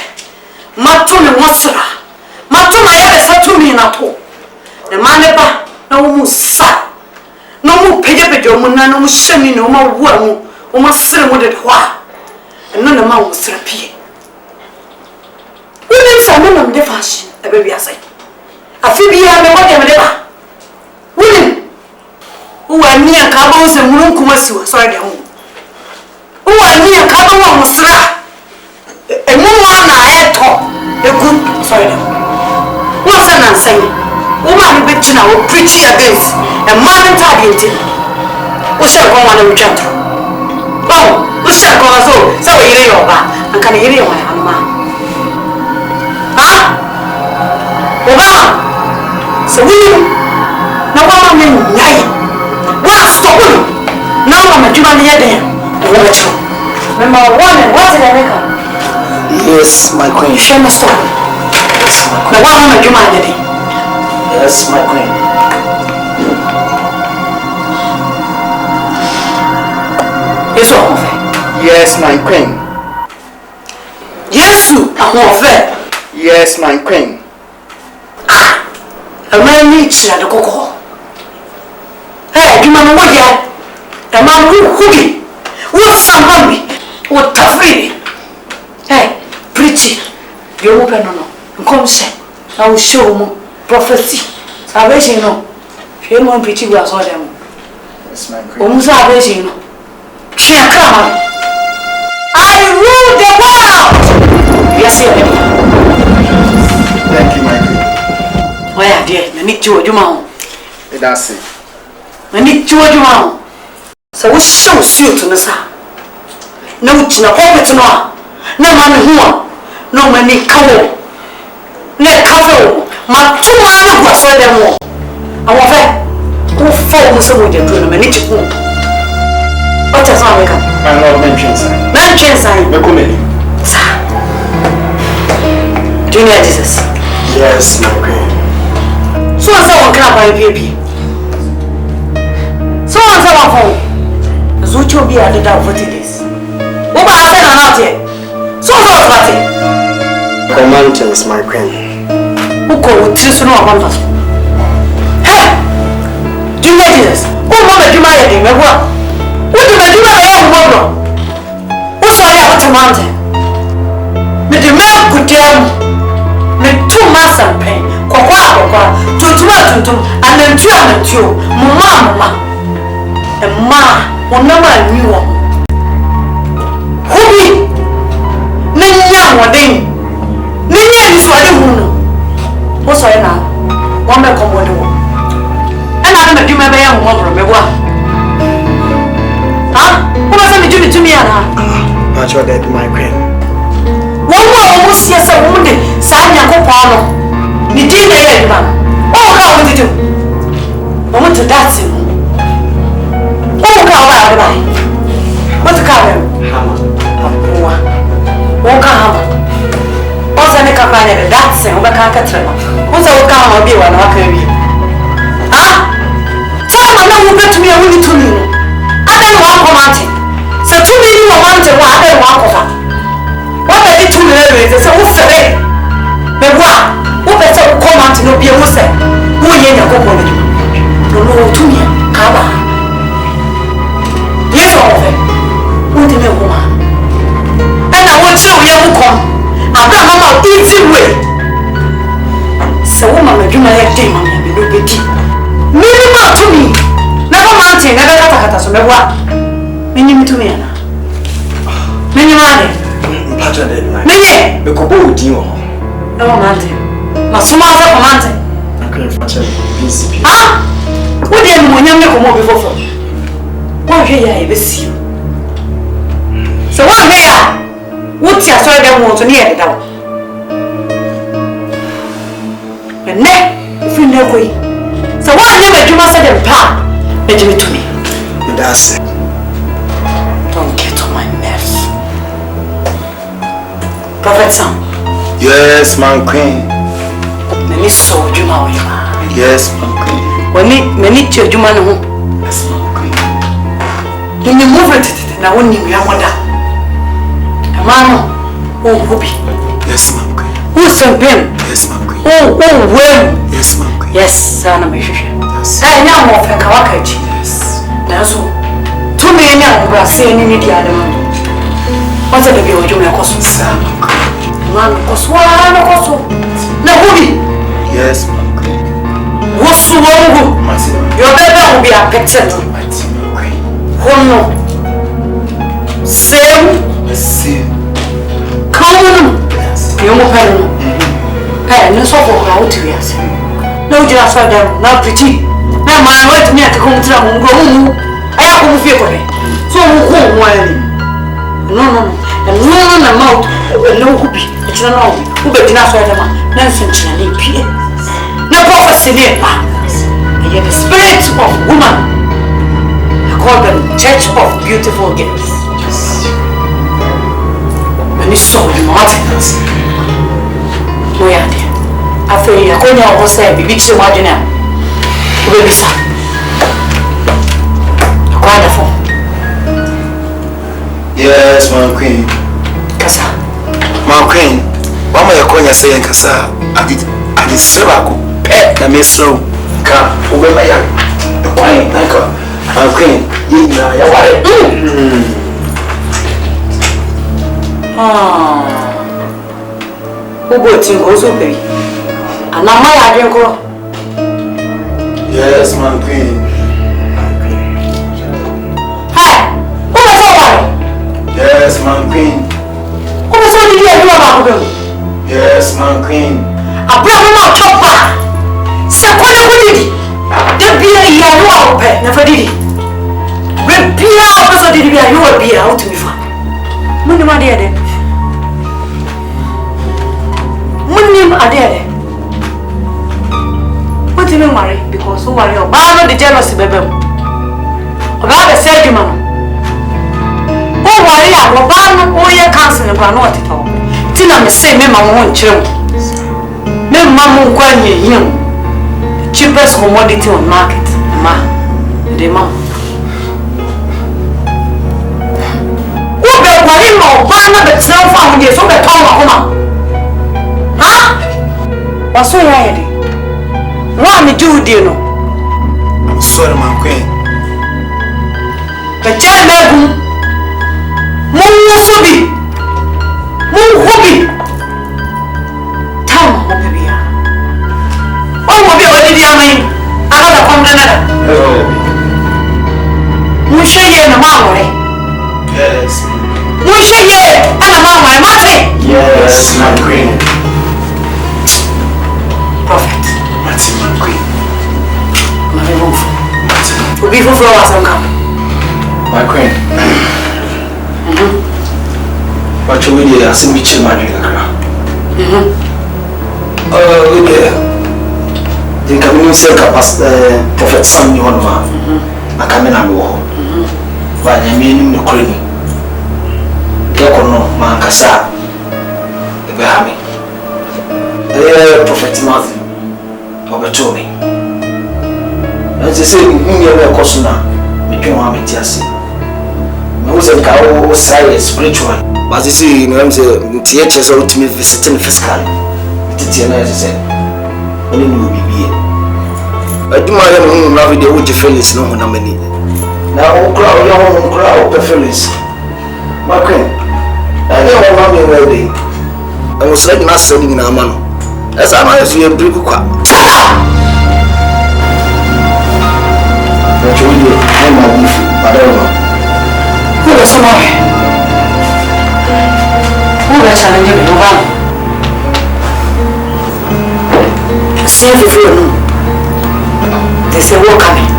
Matu me wasra. Matu na yale satu mi na po. The maneba na umu sa. No mu peje omuna no mu shemi no ma wu amu. O ma sere mo de hwa. No na ma wu sere pie. Woni sa no na me de fashion e be bia sai. Afi bia me wo de me de ba. Woni uwa ni aka ba wo se muru kuma siwa so de ho. Uwa ni aka ba wo musra. And no one I talk a good sorry. What's an answer? Woman bitch now preaching against a man targeted. We shall go on a gentle. Oh, we shall go so we hear your back and can hear your man. Huh? Obama. So we no one may lie. What stop you? No one do not hear them. Remember one and what's in America? Yes, my queen. Shame stop. Yes, my queen. The one woman you mind. Yes, my queen. Yes, all fair. Yes, my queen. Yes, you are fair. Yes, my queen. Ah, a man needs at the cocoa. Hey, you man, what yet? A man who hooky. What's some hungry? What tough reading? Hey, preaching. You open no. Come say. I will show you prophecy. Salvation no. She won't preach you as all them. Yes, my queen. Almost salvation no. She a come. I rule the world. Yes, sir. Thank you, my queen. Where dear? I need you, Juma. That's it. I need you, Juma. So we show you to the side. No, it's not all it's not. No man who no money cow. No cow. My 2 man was so them more. I want that. Who fall so with your dream? I need to go. What does I make up? My Lord, mention sign. Mention sign. No comedy. Do you know Jesus? Yes, my queen. So I saw one crap by baby. So I saw one phone. Zucho be added out for this. What I said or not yet? So what's that? Commandments, my queen. Who called tiri so no amanda so hey do you know this o mo be duma ye de mewa o de be duma ye o mo bro o so ya what amanda me de me kudem me too massa pen kokwa tuntum anantu mama emma onama niwo hobi nenya modin nenya ni so ade hunu o so na won be komodo wo ena na me dwuma be ya ho bro me bo ha o ba se me dwumi tumi ana ma cho that my queen won wo mo sie se wo de sa nyankopon no ni din na ye dwuma o ka wo didu o mo to that o ka wa ade ba what ka we hama o ka hama o se ne ka fa ne that se o ba ka ka trema o se o ka hama bi wa na wa ka wi ah tell me na wo betumi e woni tumi no ade no wa komante se tumi ni wo mante wa ade wa kofa wa be di tumi le we se wo fere be wa wo be se wo komante no bi e wo se wo ye nya ko ko no no tumi ka ba yes o fe wo de me wo ma ana wo chi o ye wo kom abra mama easy way se wo mama dwuma ye dey mama me no be di minimum to me never mountain never kata so me wa minimum to me ana minimum ade mpacha de na menye me ko bo odi wo never mountain ma suma za ko mountain akre facha BCP ah wo de ni mo nyam ne ko mo be fofo wo hwe ya e be si so wo hwe ya wo ti aso de mo to ne e da wo ne fi ne ko yi so what I never do must them pa let me to me that's it don't get on my nerves prophet son Yes, man queen. many so juma we ma Yes, man queen. many che juma no Yes, man queen. when you move it na woni mi amoda amano o hobi Yes, man queen. who sempem Yes, man queen. oh well Yes, man queen. yes sana me hwehwe Yes. sai nya mo fe ka wakachi Yes. na so to me nya ngura se ni di adam what's the be ojo me koso Sam, man queen. man koso na hobi Yes, man queen. wosu wongu Massive. your baby will be affected Mighty man queen. hono sem See. kaunu Yes. yo mo pelu no so for how to yes no jira so dem na pretty na ma wait me at come tira mo ngo mu aya ko mu fie ko he so mo ko mo ani no na mouth no ku bi tira na o be dina so dem na nsin tira na pie na prophecy ne pa the spirit of woman I call them church of beautiful girls and it's so important no ya de afei akonya wo say bibi chire mo adwene a wo be bisa akwada fo Yes, man queen. kasa Man queen. Mama yakonya say kasa. Adi sebako. Pe na mesro. Ka obema ya. Queen, naka. Man queen. Yina ya ware. Ugo tingo so pe anama ya adwen ko Yes, man queen. hey o be so ware Yes, man queen. o be so di ya do ba ko be Yes, man queen. abra mo na chopa se ko ne ko didi de bia ya no a pe na fa didi be bia o be so didi bia yo bia o tumi fa mo ni ma de munim adere what do you marry because who worry about no the jealousy bebem oba be say djuma no who worry about no o ye cancel no no otito ti na me say me ma wo nkire me ma mo kwa nyehim cheapest commodity on market ma de ma wo be worry no ba na be tell fa wo dey so be ton wa kuma ha waso ya ye de One do deal. I'm sorry, my queen. But tell me, Mufubi, Tom, what will be already doing? I have a condemned. Mushy and a mamma. Yes. Mushy and a mamma, Martin. Yes, my queen. Prophet. Martin, my queen. My roof. To be for flowers and come. My queen. But you will hear me chill my drink. We there. The coming say Prophet Sam you on ma. I come in and go. But I mean the crazy. Yakono man kasa. Ebe ha me. Prophet Matthew. Obeto me. And they say me e koso na me twen wa me ti ase. Me wo say ka wo say spiritual. But they say you know I'm say tie chese ultimate visiting physically. Titi na say any no bibi. Aduma ya no na video wo je Felix no ho na mani. Na o kra o ya ho kra o pe Felix. Makwen. I know what I'm ready. I was like not selling in a man. As I might as well break up. But you will end my beef. I don't know. Who is somebody? Who is challenging me? See if you know. They say, what coming?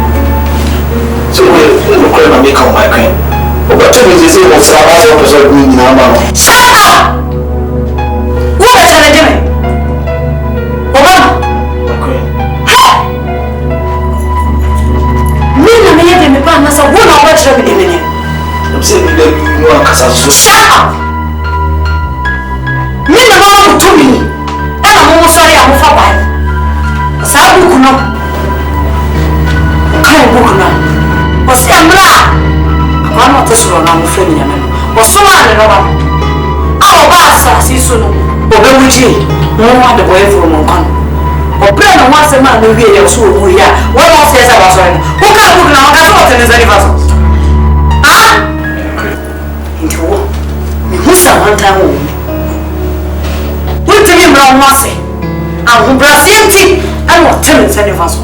So we're going to make out my queen. But tell me, they say, what's our last episode in our man? Shut up! Who is challenging me? Obama? My queen. Hey! Me na me yede me pa na sa wona wa chira me de me. I'm saying that you know kasa so. Shut up! Me na ma mo to me. Ana mo sori a mo fa bai. Sa buku no. Kai buku no. O se amra. Akwa no to soro na mo fa ni nyame. O so ma ne no ba. A o ba sa si so no. O be wuji. No wa de boy from mon kan. O pre no wa se ma no wie ye so o ya. Wo no se sa ba so ni. Wo ka buku na o ka so te ne zari fa so. Ah? Nti wo. Mi hu sa wan ta wo. Ultimi mbra mwase. Ahubra sienti ana hotel nsane faso.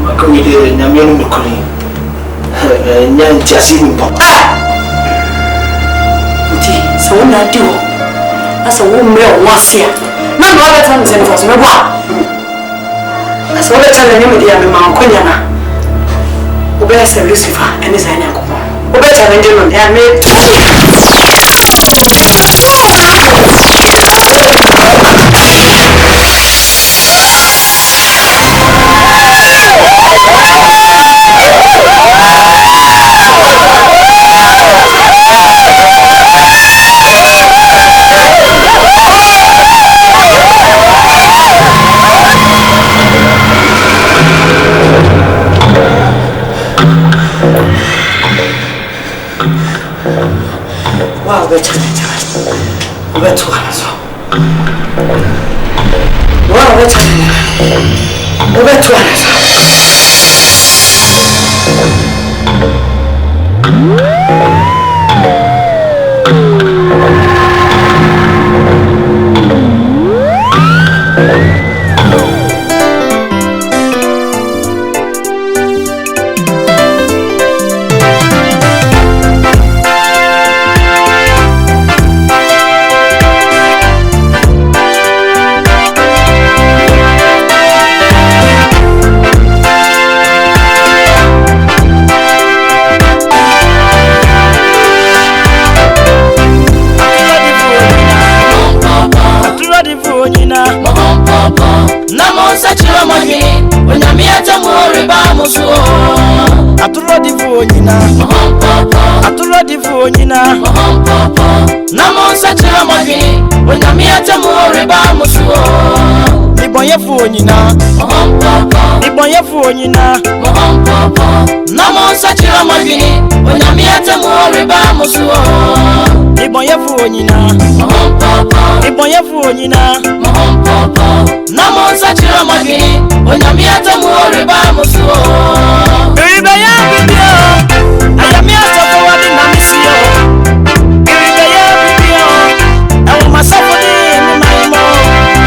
Makoni de nyame no mekoni. Nya ntiasi ni pop. Nti so wona di ho. Asa wo mbra mwase a. Na no ba tan nsane faso mebo a. Asa wo ta na nyame de ya me ma konya na. Wo be se Lucifer ene sa nya kopo. Wo be ta na nje no ya me. Wow, better. Better one so. Wow, better. Better one so. Ibonye fu onyina